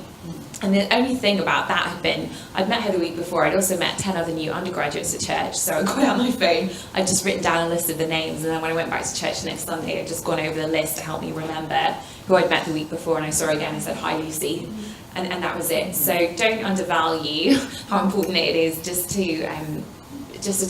And the only thing about that had been, I'd met her the week before. I'd also met 10 other new undergraduates at church. So I got out my phone, I'd just written down a list of the names. And then when I went back to church the next Sunday, I'd just gone over the list to help me remember who I'd met the week before. And I saw her again and said, hi, Lucy. And that was it. So don't undervalue how important it is just to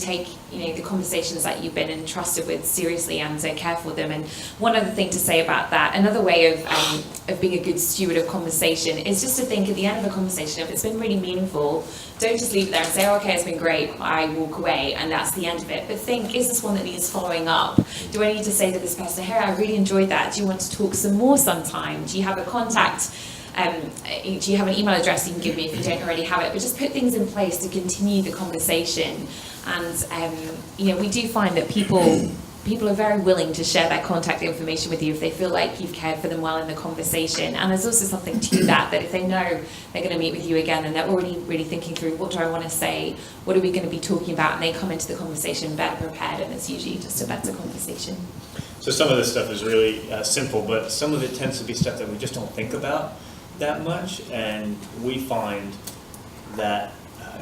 take the conversations that you've been entrusted with seriously and care for them. And one other thing to say about that, another way of being a good steward of conversation is just to think at the end of a conversation, if it's been really meaningful, don't just leave it there and say, oh, okay, it's been great, I walk away, and that's the end of it. But think, is this one that needs following up? Do I need to say to this person, hey, I really enjoyed that, do you want to talk some more sometime? Do you have a contact do you have an email address you can give me if you don't already have it? But just put things in place to continue the conversation. And we do find that people are very willing to share their contact information with you if they feel like you've cared for them well in the conversation. And there's also something to that if they know they're going to meet with you again and they're already really thinking through, what do I want to say, what are we going to be talking about, and they come into the conversation better prepared, and it's usually just a better conversation. So some of this stuff is really simple, but some of it tends to be stuff that we just don't think about that much, and we find that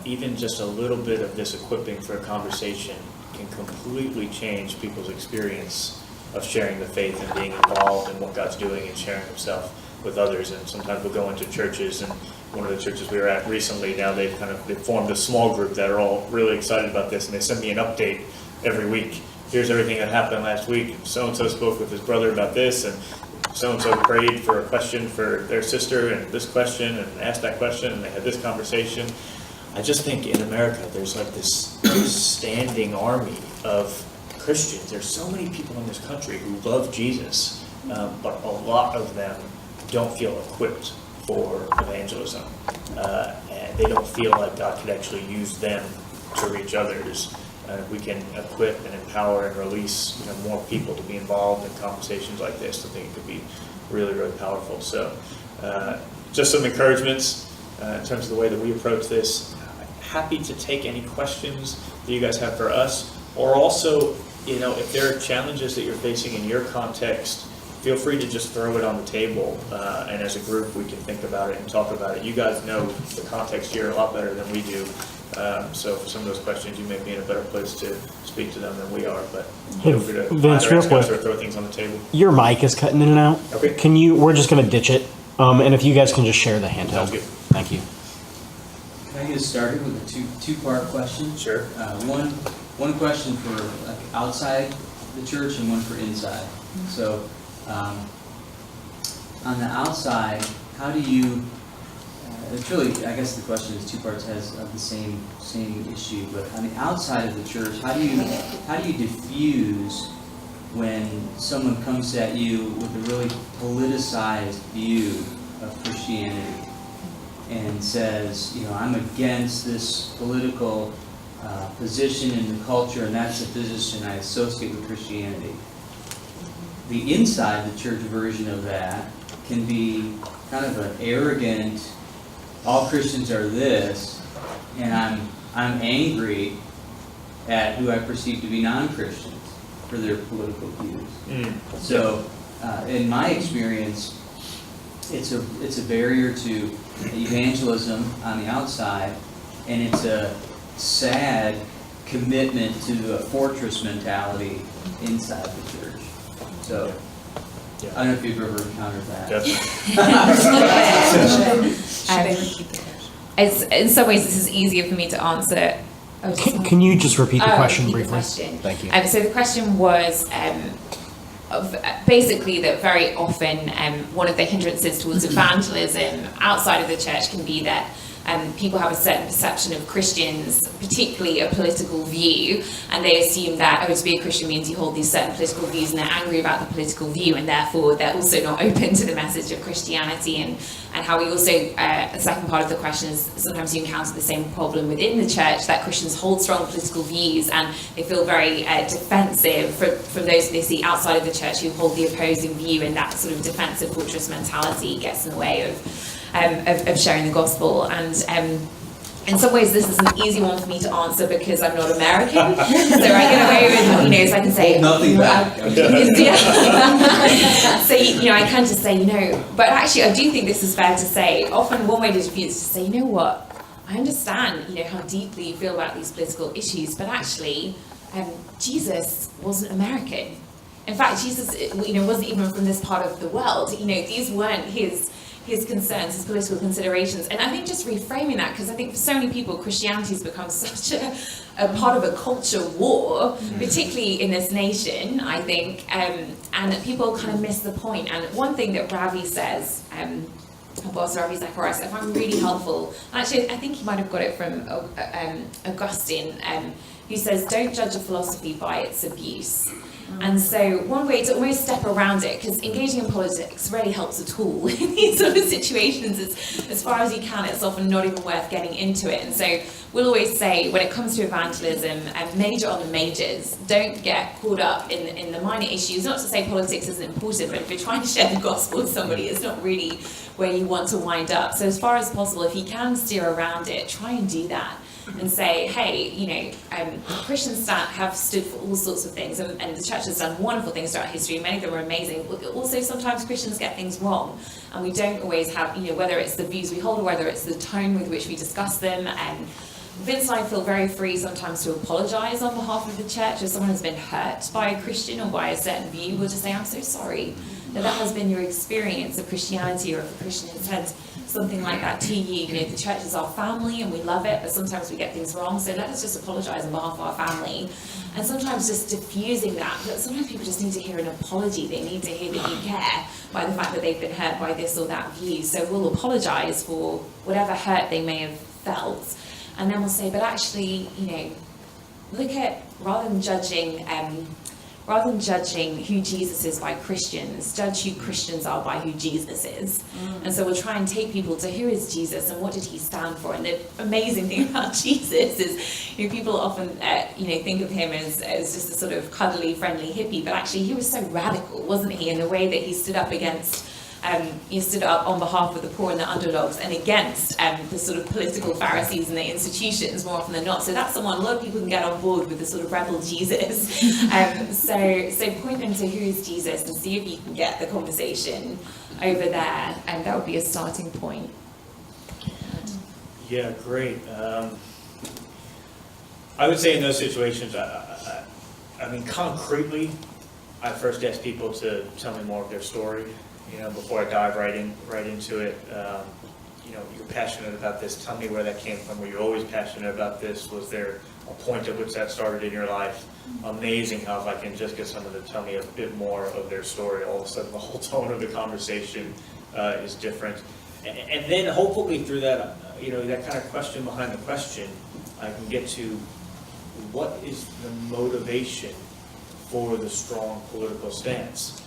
even just a little bit of this equipping for a conversation can completely change people's experience of sharing the faith and being involved in what God's doing and sharing himself with others. And sometimes we'll go into churches, and one of the churches we were at recently, now they've formed a small group that are all really excited about this, and they send me an update every week. Here's everything that happened last week. So-and-so spoke with his brother about this, and so-and-so prayed for a question for their sister, and this question, and asked that question, and they had this conversation. I just think in America, there's like this standing army of Christians. There's so many people in this country who love Jesus, but a lot of them don't feel equipped for evangelism. And they don't feel like God could actually use them to reach others. If we can equip and empower and release more people to be involved in conversations like this, I think it could be really, really powerful. So just some encouragements in terms of the way that we approach this. Happy to take any questions that you guys have for us, or also, if there are challenges that you're facing in your context, feel free to just throw it on the table, and as a group we can think about it and talk about it. You guys know the context here a lot better than we do, so for some of those questions you may be in a better place to speak to them than we are, but feel free to Vince, real quick, or throw things on the table. Your mic is cutting in and out. Okay. We're just going to ditch it, and if you guys can just share the handheld. Sounds good. Thank you. Can I get started with a two-part question? Sure. One question for outside the church and one for inside. So, on the outside, how do you? It's really, I guess the question is two parts of the same issue. But on the outside of the church, how do you diffuse when someone comes at you with a really politicized view of Christianity and says, I'm against this political position in the culture, and that's the position I associate with Christianity. The inside the church version of that can be kind of an arrogant, all Christians are this, and I'm angry at who I perceive to be non-Christians for their political views. So, in my experience, it's a barrier to evangelism on the outside, and it's a sad commitment to a fortress mentality inside the church. So, Yeah. I don't know if you've ever encountered that. In some ways, this is easier for me to answer. Can you just repeat the question repeat briefly? The question. Thank you. So the question was basically that very often one of the hindrances towards evangelism outside of the church can be that people have a certain perception of Christians, particularly a political view, and they assume that, to be a Christian means you hold these certain political views, and they're angry about the political view, and therefore they're also not open to the message of Christianity. And how we also, the second part of the question is, sometimes you encounter the same problem within the church, that Christians hold strong political views, and they feel very defensive from those they see outside of the church who hold the opposing view, and that sort of defensive fortress mentality gets in the way of sharing the gospel. And in some ways this is an easy one for me to answer because I'm not American, so I get away with, so I can say nothing back. So I can just say, but actually I do think this is fair to say, often one way to diffuse is to say, what, I understand how deeply you feel about these political issues, but actually Jesus wasn't American. In fact, Jesus wasn't even from this part of the world. These weren't his concerns, his political considerations. And I think just reframing that, because I think for so many people, Christianity has become such a part of a culture war, particularly in this nation, I think, and that people kind of miss the point. And one thing that Ravi says, Boss Ravi Zacharias, I find really helpful, actually I think he might have got it from Augustine, who says, don't judge a philosophy by its abuse. And so one way to almost step around it, because engaging in politics really helps at all in these sort of situations, as far as you can, it's often not even worth getting into it. And so we'll always say, when it comes to evangelism, major on the majors, don't get caught up in the minor issues. Not to say politics isn't important, but if you're trying to share the gospel with somebody, it's not really where you want to wind up. So as far as possible, if you can steer around it, try and do that. And say, hey, Christians have stood for all sorts of things, and the church has done wonderful things throughout history. Many of them are amazing. Also, sometimes Christians get things wrong, and we don't always have, whether it's the views we hold or whether it's the tone with which we discuss them. And Vince and I feel very free sometimes to apologise on behalf of the church. If someone has been hurt by a Christian or by a certain view, we'll just say, I'm so sorry that has been your experience of Christianity, or if a Christian has said something like that to you. The church is our family and we love it, but sometimes we get things wrong, so let us just apologise on behalf of our family. And sometimes just diffusing that, sometimes people just need to hear an apology. They need to hear that you care by the fact that they've been hurt by this or that view. So we'll apologise for whatever hurt they may have felt, and then we'll say, but actually, look at, rather than judging who Jesus is by Christians, judge who Christians are by who Jesus is. And so we'll try and take people to who is Jesus and what did he stand for. And the amazing thing about Jesus is, people often think of him as just a sort of cuddly, friendly hippie, but actually he was so radical, wasn't he, in the way that he stood up against he stood up on behalf of the poor and the underdogs and against the sort of political Pharisees and the institutions more often than not. So that's someone a lot of people can get on board with, the sort of rebel Jesus. So point them to who is Jesus and see if you can get the conversation over there, and that would be a starting point. Yeah, great. I would say in those situations, I mean, concretely, I first ask people to tell me more of their story. Before I dive right into it, you're passionate about this. Tell me where that came from. Were you always passionate about this? Was there a point at which that started in your life? Amazing how if I can just get someone to tell me a bit more of their story, all of a sudden the whole tone of the conversation is different. And then hopefully through that, that kind of question behind the question, I can get to what is the motivation for the strong political stance?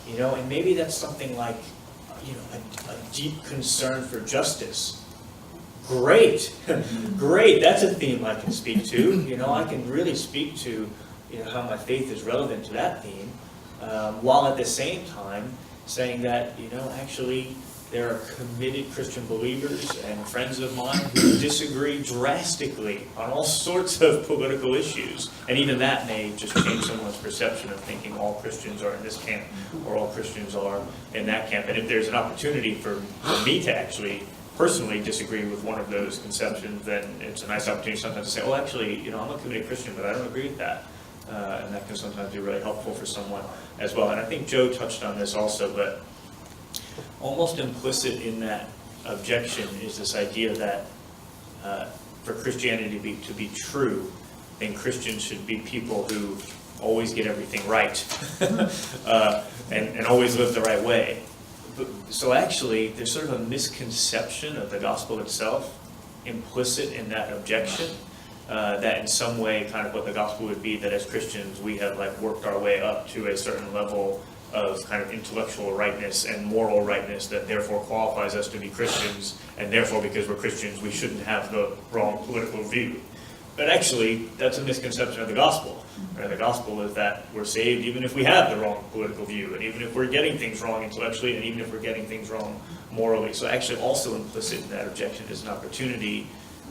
And maybe that's something like, a deep concern for justice. Great, great, that's a theme I can speak to. I can really speak to, how my faith is relevant to that theme, while at the same time saying that, actually, there are committed Christian believers and friends of mine who disagree drastically on all sorts of political issues. And even that may just change someone's perception of thinking all Christians are in this camp or all Christians are in that camp. And if there's an opportunity for me to actually personally disagree with one of those conceptions, then it's a nice opportunity sometimes to say, oh, actually, I'm a committed Christian, but I don't agree with that. And that can sometimes be really helpful for someone as well. And I think Joe touched on this also, but almost implicit in that objection is this idea that for Christianity to be true, then Christians should be people who always get everything right and always live the right way. So actually, there's sort of a misconception of the gospel itself implicit in that objection, that in some way kind of what the gospel would be, that as Christians we have worked our way up to a certain level of kind of intellectual rightness and moral rightness that therefore qualifies us to be Christians, and therefore because we're Christians we shouldn't have the wrong political view. But actually, that's a misconception of the gospel. Right? The gospel is that we're saved even if we have the wrong political view, and even if we're getting things wrong intellectually, and even if we're getting things wrong morally. So actually also implicit in that objection is an opportunity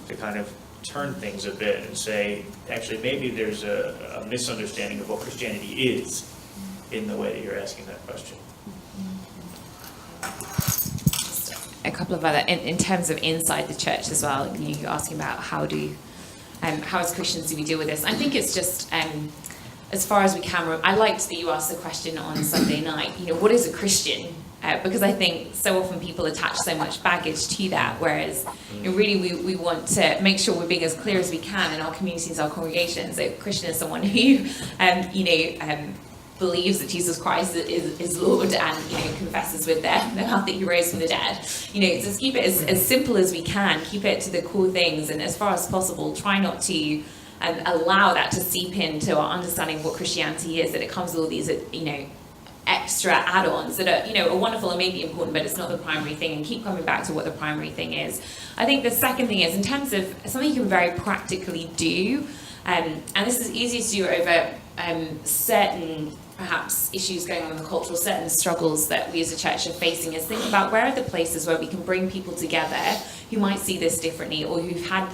to kind of turn things a bit and say, actually maybe there's a misunderstanding of what Christianity is in the way that you're asking that question. A couple of other, in terms of inside the church as well, you're asking about how as Christians do we deal with this? I think it's just, as far as we can, I liked that you asked the question on Sunday night, what is a Christian? Because I think so often people attach so much baggage to that, whereas really we want to make sure we're being as clear as we can in our communities, our congregations. So Christian is someone who, believes that Jesus Christ is Lord and confesses with their mouth that he rose from the dead. Just keep it as simple as we can. Keep it to the core things, and as far as possible, try not to allow that to seep into our understanding of what Christianity is, that it comes with all these, extra add-ons that are wonderful and maybe important, but it's not the primary thing, and keep coming back to what the primary thing is. I think the second thing is, in terms of something you can very practically do, and this is easy to do over certain perhaps issues going on in the culture, certain struggles that we as a church are facing, is think about where are the places where we can bring people together who might see this differently, or who've had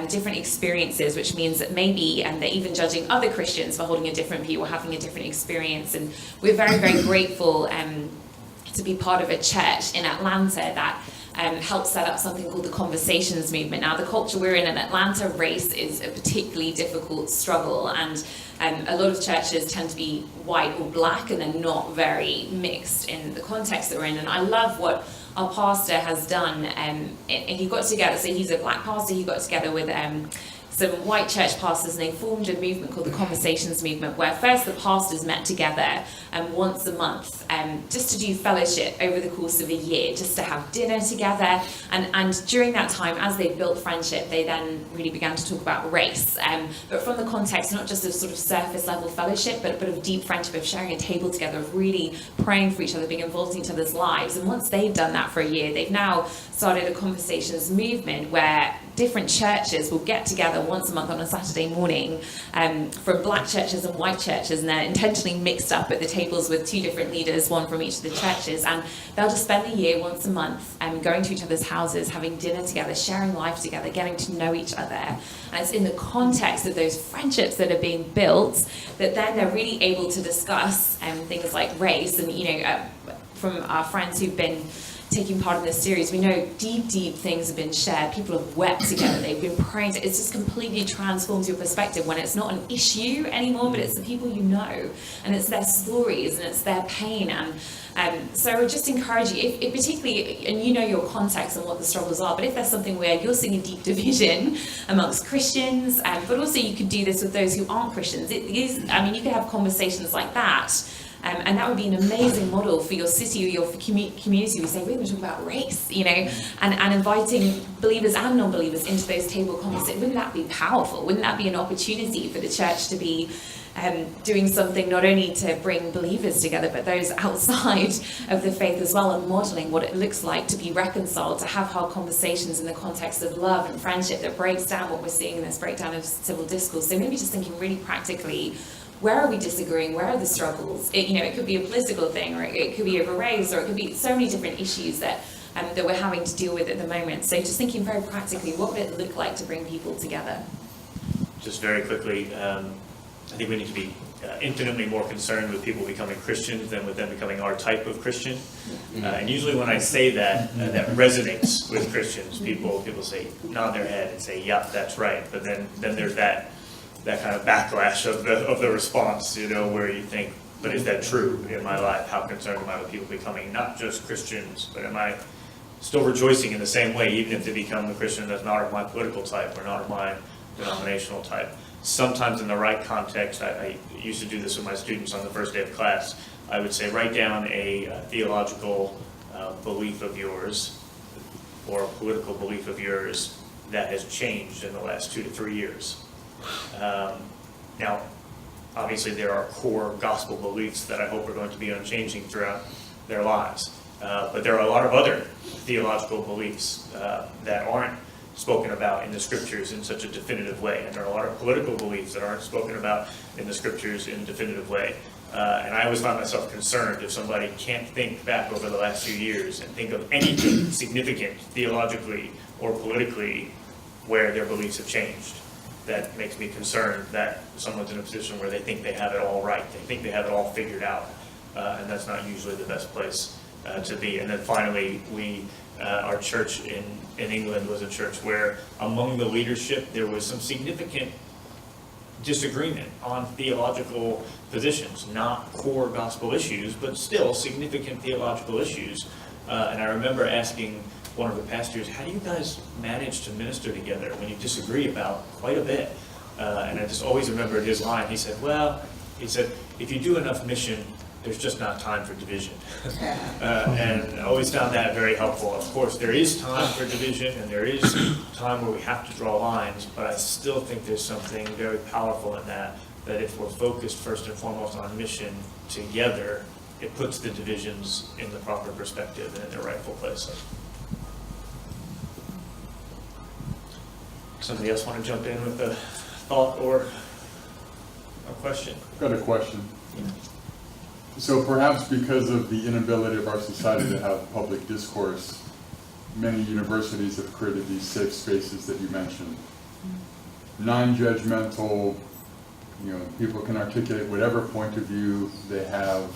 different experiences, which means that maybe they're even judging other Christians for holding a different view or having a different experience. And we're very, very grateful to be part of a church in Atlanta that helped set up something called the Conversations Movement. Now, the culture we're in Atlanta, race is a particularly difficult struggle, and a lot of churches tend to be white or black, and they're not very mixed in the context that we're in. And I love what our pastor has done, and he got together, so he's a black pastor, he got together with some white church pastors, and they formed a movement called the Conversations Movement, where first the pastors met together once a month just to do fellowship over the course of a year, just to have dinner together. And during that time, as they built friendship, they then really began to talk about race, but from the context not just of sort of surface level fellowship, but of deep friendship, of sharing a table together, of really praying for each other, being involved in each other's lives. And once they've done that for a year, they've now started a Conversations Movement where different churches will get together once a month on a Saturday morning from black churches and white churches, and they're intentionally mixed up at the tables with two different leaders, one from each of the churches, and they'll just spend the year once a month going to each other's houses, having dinner together, sharing life together, getting to know each other. And it's in the context of those friendships that are being built that then they're really able to discuss things like race. And from our friends who've been taking part in this series, we know deep things have been shared. People have wept together, they've been praying. It's just completely transforms your perspective when it's not an issue anymore, but it's the people you know, and it's their stories, and it's their pain. And so I would just encourage you, if particularly, and you know your context and what the struggles are, but if there's something where you're seeing a deep division amongst Christians, but also you could do this with those who aren't Christians. You could have conversations like that. And that would be an amazing model for your city or your community. We say, we're going to talk about race, and inviting believers and non-believers into those table conversations. Wouldn't that be powerful? Wouldn't that be an opportunity for the church to be doing something not only to bring believers together, but those outside of the faith as well, and modeling what it looks like to be reconciled, to have hard conversations in the context of love and friendship that breaks down what we're seeing in this breakdown of civil discourse. So maybe just thinking really practically, where are we disagreeing? Where are the struggles? It could be a political thing, or it could be over race, or it could be so many different issues that we're having to deal with at the moment. So just thinking very practically, what would it look like to bring people together? Just very quickly, I think we need to be infinitely more concerned with people becoming Christians than with them becoming our type of Christian. And usually when I say that, that resonates with Christians. People say, nod their head and say, yeah, that's right. But then there's that kind of backlash of the response, where you think, but is that true in my life? How concerned am I with people becoming not just Christians, but am I still rejoicing in the same way, even if they become a Christian that's not of my political type or not of my denominational type? Sometimes in the right context, I used to do this with my students on the first day of class. I would say, write down a theological belief of yours or a political belief of yours that has changed in the last 2 to 3 years. Now, obviously there are core gospel beliefs that I hope are going to be unchanging throughout their lives. But there are a lot of other theological beliefs that aren't spoken about in the scriptures in such a definitive way. And there are a lot of political beliefs that aren't spoken about in the scriptures in a definitive way. And I always find myself concerned if somebody can't think back over the last few years and think of anything significant theologically or politically where their beliefs have changed. That makes me concerned that someone's in a position where they think they have it all right. They think they have it all figured out. And that's not usually the best place to be. And then finally, our church in England was a church where among the leadership there was some significant disagreement on theological positions, not core gospel issues, but still significant theological issues. And I remember asking one of the pastors, how do you guys manage to minister together when you disagree about quite a bit? And I just always remembered his line. He said, if you do enough mission, there's just not time for division. And I always found that very helpful. Of course, there is time for division, and there is time where we have to draw lines, but I still think there's something very powerful in that if we're focused first and foremost on mission together, it puts the divisions in the proper perspective and in their rightful place. Somebody else want to jump in with a thought or a question? I've got a question. So perhaps because of the inability of our society to have public discourse, many universities have created these safe spaces that you mentioned. Non-judgmental, people can articulate whatever point of view they have.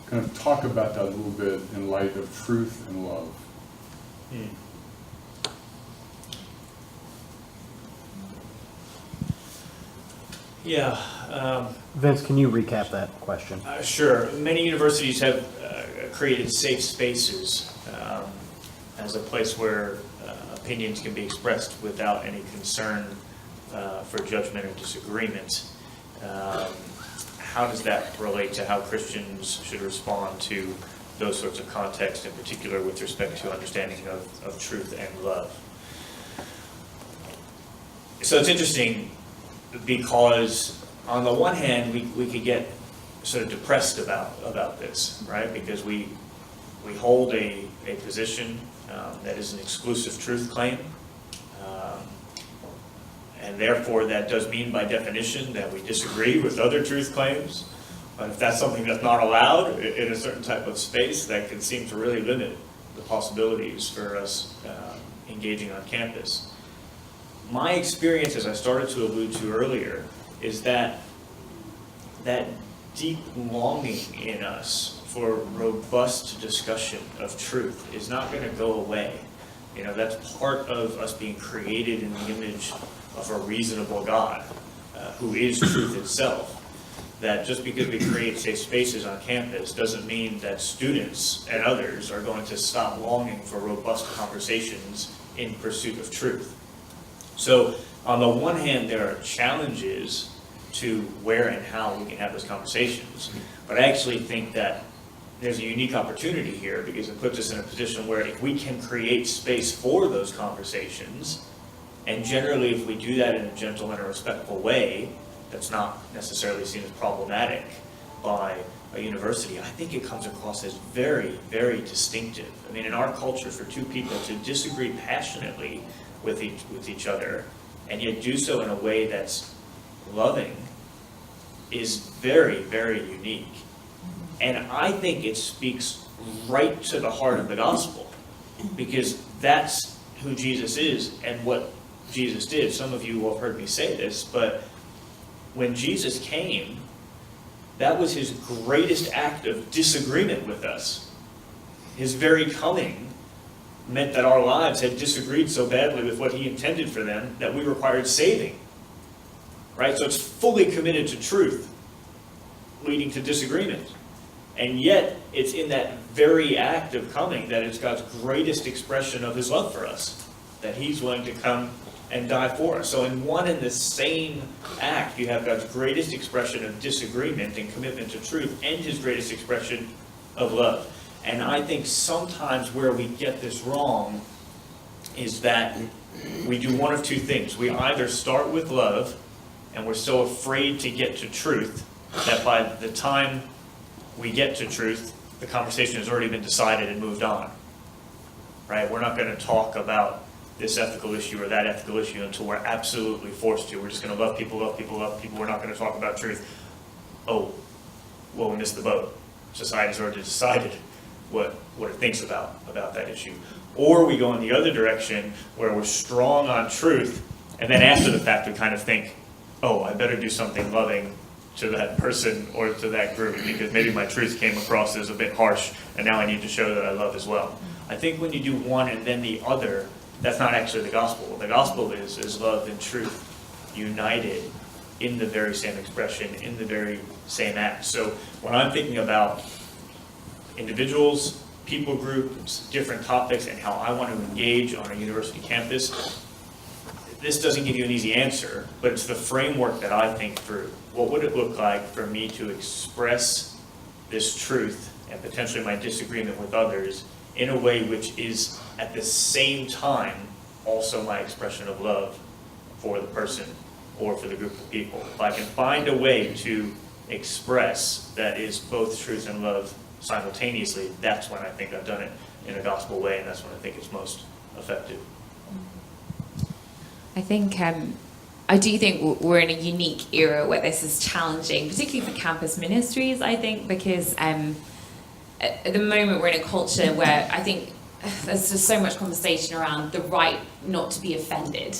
Kind of talk about that a little bit in light of truth and love. Yeah. Vince, can you recap that question? Sure. Many universities have created safe spaces as a place where opinions can be expressed without any concern for judgment or disagreement. How does that relate to how Christians should respond to those sorts of contexts, in particular with respect to understanding of truth and love? So it's interesting because on the one hand, we could get sort of depressed about this, right? Because we hold a position that is an exclusive truth claim. And therefore, that does mean by definition that we disagree with other truth claims. But if that's something that's not allowed in a certain type of space, that can seem to really limit the possibilities for us engaging on campus. My experience, as I started to allude to earlier, is that deep longing in us for robust discussion of truth is not going to go away. That's part of us being created in the image of a reasonable God, who is truth itself. That just because we create safe spaces on campus doesn't mean that students and others are going to stop longing for robust conversations in pursuit of truth. So on the one hand, there are challenges to where and how we can have those conversations, but I actually think that there's a unique opportunity here because it puts us in a position where if we can create space for those conversations, and generally if we do that in a gentle and a respectful way, that's not necessarily seen as problematic by a university, I think it comes across as very, very distinctive. I mean, in our culture, for two people to disagree passionately with each other, and yet do so in a way that's loving, is very, very unique. And I think it speaks right to the heart of the gospel, because that's who Jesus is and what Jesus did. Some of you will have heard me say this, but when Jesus came, that was his greatest act of disagreement with us. His very coming meant that our lives had disagreed so badly with what he intended for them that we required saving. Right? So it's fully committed to truth, leading to disagreement. And yet, it's in that very act of coming that it's God's greatest expression of his love for us, that he's willing to come and die for us. So in one and the same act, you have God's greatest expression of disagreement and commitment to truth and his greatest expression of love. And I think sometimes where we get this wrong is that we do one of two things. We either start with love, and we're so afraid to get to truth that by the time we get to truth, the conversation has already been decided and moved on. Right? We're not going to talk about this ethical issue or that ethical issue until we're absolutely forced to. We're just going to love people, love people, love people. We're not going to talk about truth. Oh, well, we missed the boat. Society's already decided what it thinks about that issue. Or we go in the other direction where we're strong on truth, and then after the fact we kind of think, oh, I better do something loving to that person or to that group because maybe my truth came across as a bit harsh, and now I need to show that I love as well. I think when you do one and then the other, that's not actually the gospel. The gospel is love and truth united in the very same expression, in the very same act. So when I'm thinking about individuals, people groups, different topics, and how I want to engage on a university campus, this doesn't give you an easy answer, but it's the framework that I think through. What would it look like for me to express this truth and potentially my disagreement with others in a way which is at the same time also my expression of love for the person or for the group of people. If I can find a way to express that is both truth and love simultaneously, that's when I think I've done it in a gospel way, and that's when I think it's most effective. I think I do think we're in a unique era where this is challenging, particularly for campus ministries, I think, because at the moment we're in a culture where I think there's just so much conversation around the right not to be offended,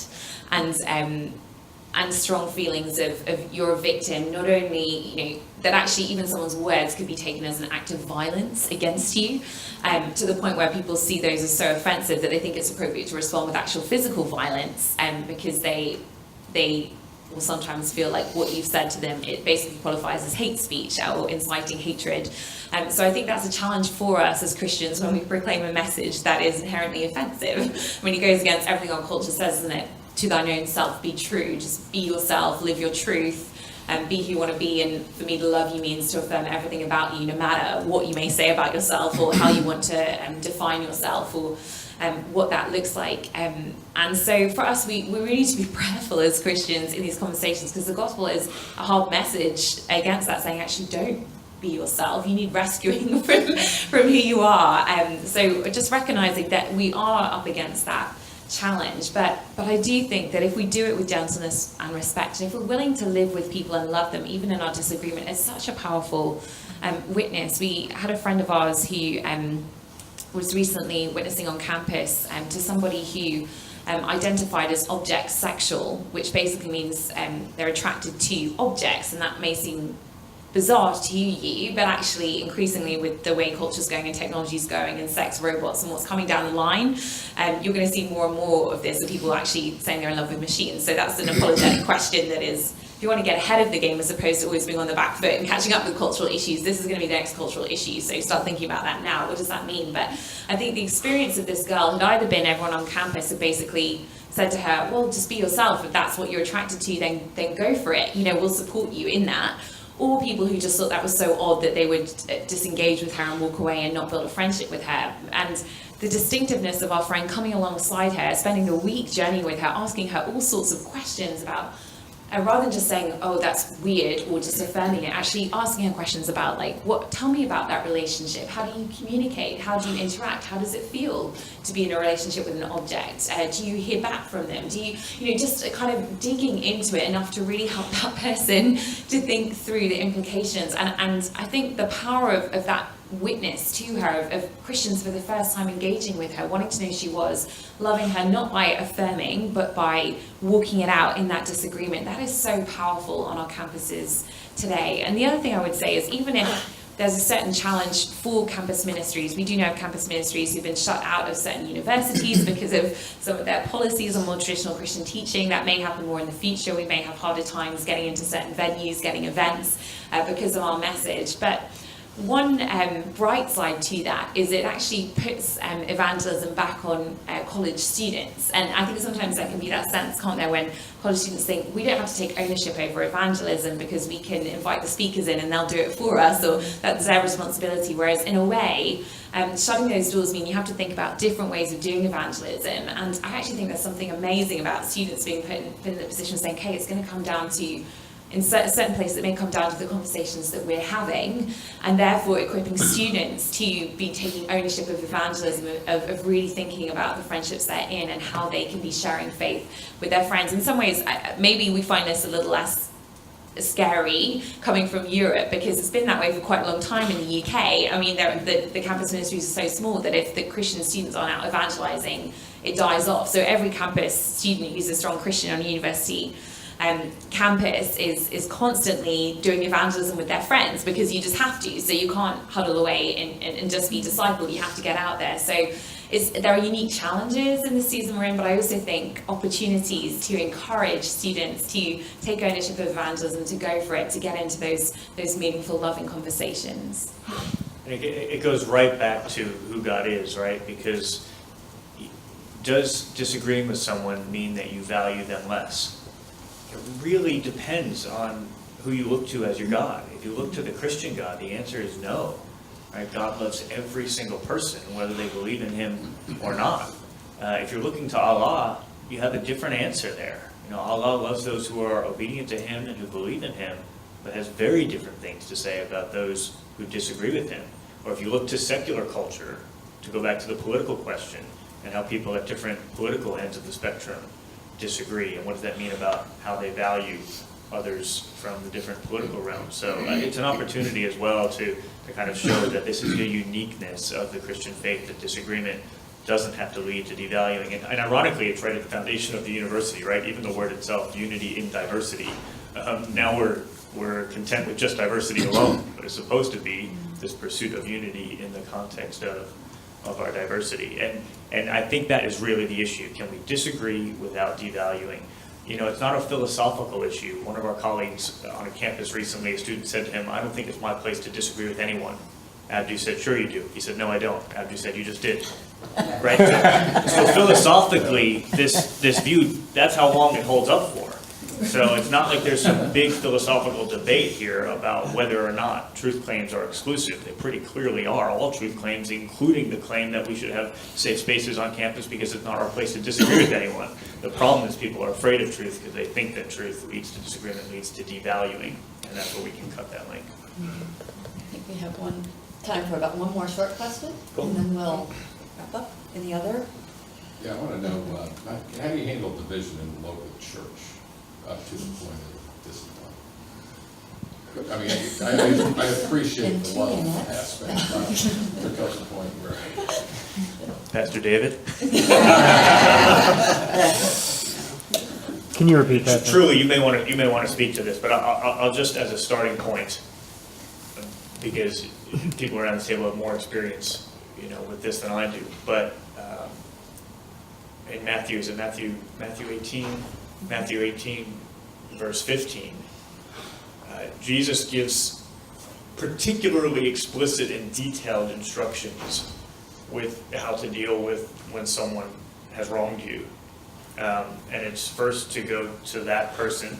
and strong feelings of you're a victim, not only, that actually even someone's words could be taken as an act of violence against you, to the point where people see those as so offensive that they think it's appropriate to respond with actual physical violence, because they will sometimes feel like what you've said to them, it basically qualifies as hate speech or inciting hatred. So I think that's a challenge for us as Christians when we proclaim a message that is inherently offensive. When it goes against everything our culture says, isn't it? To thine own self be true, just be yourself, live your truth, and be who you want to be. And for me, to love you means to affirm everything about you, no matter what you may say about yourself or how you want to define yourself, or what that looks like. And so for us, we really need to be prayerful as Christians in these conversations, because the gospel is a hard message against that, saying actually don't be yourself. You need rescuing from who you are. So just recognizing that we are up against that challenge, but I do think that if we do it with gentleness and respect, and if we're willing to live with people and love them even in our disagreement, it's such a powerful witness. We had a friend of ours who was recently witnessing on campus to somebody who identified as object sexual, which basically means they're attracted to objects, and that may seem bizarre to you, but actually increasingly with the way culture's going and technology's going and sex robots and what's coming down the line, you're going to see more and more of this, of people actually saying they're in love with machines. So that's an apologetic question that is, if you want to get ahead of the game as opposed to always being on the back foot and catching up with cultural issues, this is going to be the next cultural issue, so start thinking about that now. What does that mean? But I think the experience of this girl had either been everyone on campus had basically said to her, well, just be yourself. If that's what you're attracted to, then go for it. We'll support you in that. Or people who just thought that was so odd that they would disengage with her and walk away and not build a friendship with her. And the distinctiveness of our friend coming alongside her, spending a week journey with her, asking her all sorts of questions about, rather than just saying, oh, that's weird, or just affirming it, actually asking her questions about, tell me about that relationship. How do you communicate? How do you interact? How does it feel to be in a relationship with an object? Do you hear back from them? Do you, just kind of digging into it enough to really help that person to think through the implications. And I think the power of that witness to her, of Christians for the first time engaging with her, wanting to know who she was, loving her, not by affirming, but by walking it out in that disagreement. That is so powerful on our campuses today. And the other thing I would say is, even if there's a certain challenge for campus ministries, we do know of campus ministries who've been shut out of certain universities because of some of their policies on more traditional Christian teaching. That may happen more in the future. We may have harder times getting into certain venues, getting events because of our message. But one bright side to that is it actually puts evangelism back on college students. And I think sometimes there can be that sense, can't there, when college students think we don't have to take ownership over evangelism because we can invite the speakers in and they'll do it for us, or that's their responsibility. Whereas in a way, shutting those doors mean you have to think about different ways of doing evangelism. And I actually think there's something amazing about students being put in the position of saying, okay, it's going to come down to, in certain places it may come down to the conversations that we're having, and therefore equipping students to be taking ownership of evangelism, of really thinking about the friendships they're in and how they can be sharing faith with their friends. In some ways, maybe we find this a little less scary coming from Europe, because it's been that way for quite a long time in the UK. I mean, the campus ministries are so small that if the Christian students aren't out evangelizing, it dies off. So every campus student who's a strong Christian on a university campus is constantly doing evangelism with their friends, because you just have to. So you can't huddle away and just be discipled. You have to get out there. So there are unique challenges in the season we're in, but I also think opportunities to encourage students to take ownership of evangelism, to go for it, to get into those meaningful, loving conversations. And it goes right back to who God is, right? Because does disagreeing with someone mean that you value them less? It really depends on who you look to as your God. If you look to the Christian God, the answer is no. Right? God loves every single person, whether they believe in him or not. If you're looking to Allah, you have a different answer there. You know, Allah loves those who are obedient to him and who believe in him, but has very different things to say about those who disagree with him. Or if you look to secular culture, to go back to the political question, and how people at different political ends of the spectrum disagree, and what does that mean about how they value others from the different political realms. So it's an opportunity as well to kind of show that this is the uniqueness of the Christian faith, that disagreement doesn't have to lead to devaluing. And ironically, it's right at the foundation of the university, right? Even the word itself, unity in diversity. Now we're content with just diversity alone, but it's supposed to be this pursuit of unity in the context of our diversity. And I think that is really the issue. Can we disagree without devaluing? You know, it's not a philosophical issue. One of our colleagues on a campus recently, a student said to him, "I don't think it's my place to disagree with anyone." Abdu said, "Sure you do." He said, "No, I don't." Abdu said, "You just did." Right? So philosophically, this view, that's how long it holds up for. So it's not like there's some big philosophical debate here about whether or not truth claims are exclusive. They pretty clearly are. All truth claims, including the claim that we should have safe spaces on campus because it's not our place to disagree with anyone. The problem is people are afraid of truth because they think that truth leads to disagreement, leads to devaluing, and that's where we can cut that link. I think we have time for about one more short question, Cool. and then we'll wrap up. Any other? Yeah, I want to know, how do you handle division in the local church up to the point of discipline? I mean, I appreciate the love aspect, but there comes a point where, Pastor David? Can you repeat that? Truly, you may want to speak to this, but I'll just as a starting point, because people around this table have more experience, you know, with this than I do. But in Matthew 18, verse 15, Jesus gives particularly explicit and detailed instructions with how to deal with when someone has wronged you. And it's first to go to that person.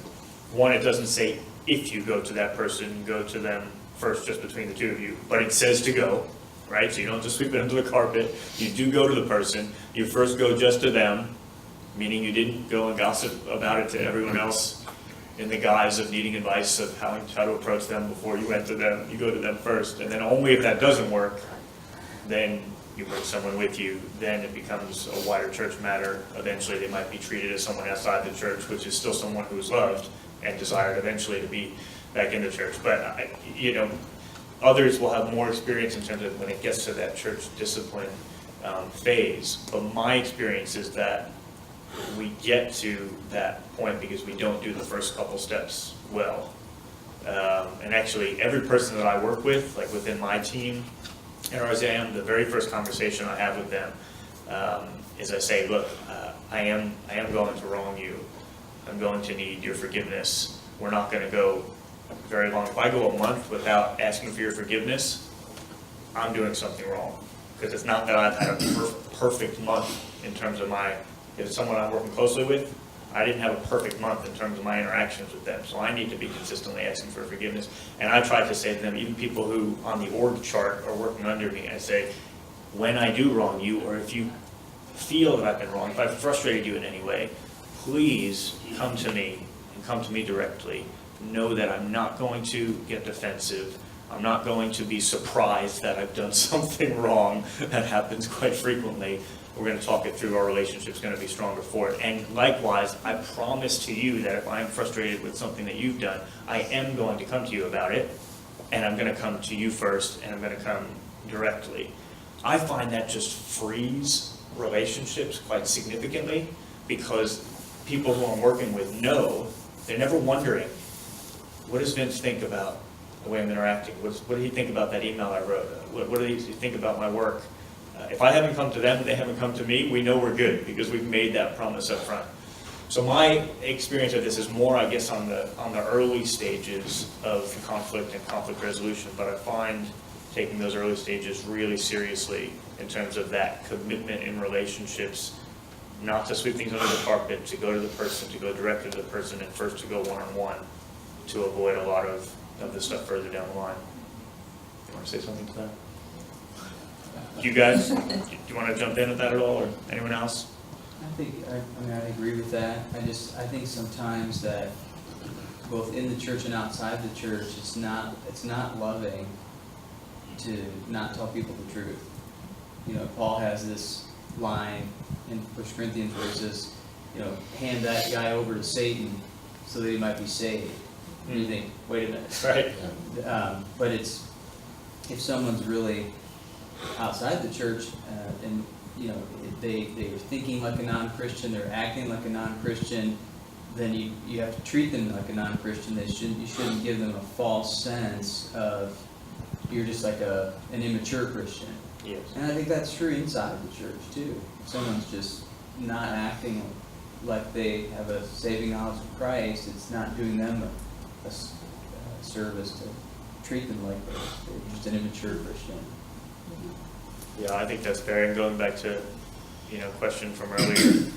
One, it doesn't say if you go to that person, go to them first just between the two of you, but it says to go, right? So you don't just sweep it under the carpet. You do go to the person. You first go just to them, meaning you didn't go and gossip about it to everyone else in the guise of needing advice of how to approach them before you went to them. You go to them first, and then only if that doesn't work, then you bring someone with you, then it becomes a wider church matter. Eventually they might be treated as someone outside the church, which is still someone who is loved and desired eventually to be back in the church. But, you know, others will have more experience in terms of when it gets to that church discipline phase. But my experience is that we get to that point because we don't do the first couple steps well. And actually, every person that I work with, like within my team at RZIM, the very first conversation I have with them is I say, look, I am going to wrong you. I'm going to need your forgiveness. We're not going to go very long. If I go a month without asking for your forgiveness, I'm doing something wrong. Because it's not that I've had a perfect month in terms of if it's someone I'm working closely with, I didn't have a perfect month in terms of my interactions with them. So I need to be consistently asking for forgiveness. And I try to say to them, even people who on the org chart are working under me, I say, when I do wrong you, or if you feel that I've been wrong, if I've frustrated you in any way, please come to me and come to me directly. Know that I'm not going to get defensive. I'm not going to be surprised that I've done something wrong. That happens quite frequently. We're going to talk it through. Our relationship's going to be stronger for it. And likewise, I promise to you that if I'm frustrated with something that you've done, I am going to come to you about it. And I'm going to come to you first, and I'm going to come directly. I find that just frees relationships quite significantly, because people who I'm working with know, they're never wondering, what does Vince think about the way I'm interacting? What did he think about that email I wrote? What did he think about my work? If I haven't come to them, they haven't come to me, we know we're good because we've made that promise up front. So my experience of this is more, I guess, on the early stages of conflict and conflict resolution, but I find taking those early stages really seriously in terms of that commitment in relationships, not to sweep things under the carpet, to go to the person, to go directly to the person, and first to go one-on-one to avoid a lot of the stuff further down the line. You want to say something to that? You guys, do you want to jump in at that at all, or anyone else? I agree with that. I think sometimes that both in the church and outside the church, it's not loving to not tell people the truth. You know, Paul has this line in 1 Corinthians where he says, you know, hand that guy over to Satan so that he might be saved. And you think, wait a minute. Right. But it's, if someone's really outside the church and, you know, they're thinking like a non-Christian, they're acting like a non-Christian, then you have to treat them like a non-Christian. You shouldn't give them a false sense of you're just like an immature Christian. Yes. And I think that's true inside of the church too. If someone's just not acting like they have a saving knowledge of Christ, it's not doing them a service to treat them like they're just an immature Christian. Yeah, I think that's fair. And going back to, question from earlier,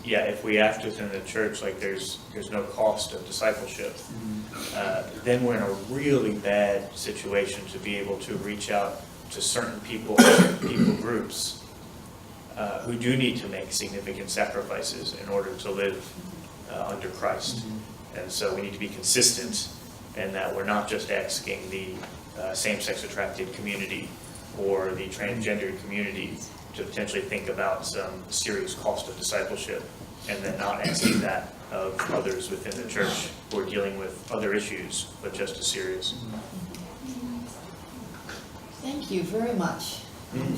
if we act within the church like there's no cost of discipleship, then we're in a really bad situation to be able to reach out to certain people groups who do need to make significant sacrifices in order to live under Christ. And so we need to be consistent in that we're not just asking the same-sex attracted community or the transgendered community to potentially think about some serious cost of discipleship, and then not asking that of others within the church who are dealing with other issues, but just as serious. Thank you very much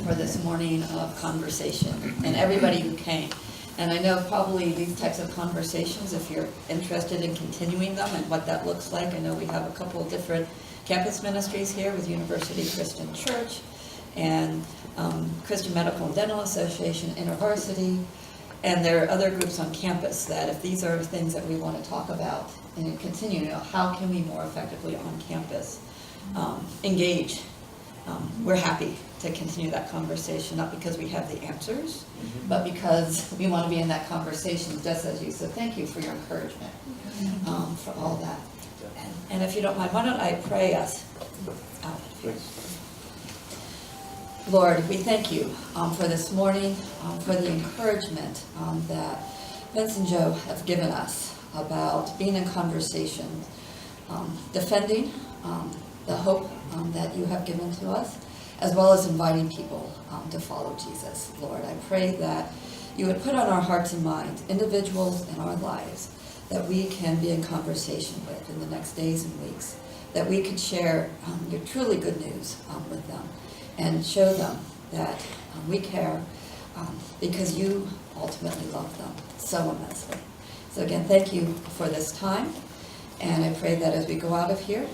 for this morning of conversation, and everybody who came. And I know probably these types of conversations, if you're interested in continuing them and what that looks like, I know we have a couple of different campus ministries here with University Christian Church and Christian Medical and Dental Association, InterVarsity, and there are other groups on campus that if these are things that we want to talk about and continue, how can we more effectively on campus engage? We're happy to continue that conversation, not because we have the answers, but because we want to be in that conversation just as you. So thank you for your encouragement for all that. And if you don't mind, why don't I pray us out? Lord, we thank you for this morning, for the encouragement that Vince and Joe have given us about being in conversation, defending the hope that you have given to us, as well as inviting people to follow Jesus. Lord, I pray that you would put on our hearts and minds individuals in our lives that we can be in conversation with in the next days and weeks, that we could share your truly good news with them and show them that we care because you ultimately love them so immensely. So again, thank you for this time, and I pray that as we go out of here,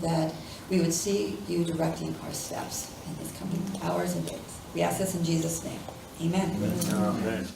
that we would see you directing our steps in these coming hours and days. We ask this in Jesus' name. Amen. Amen.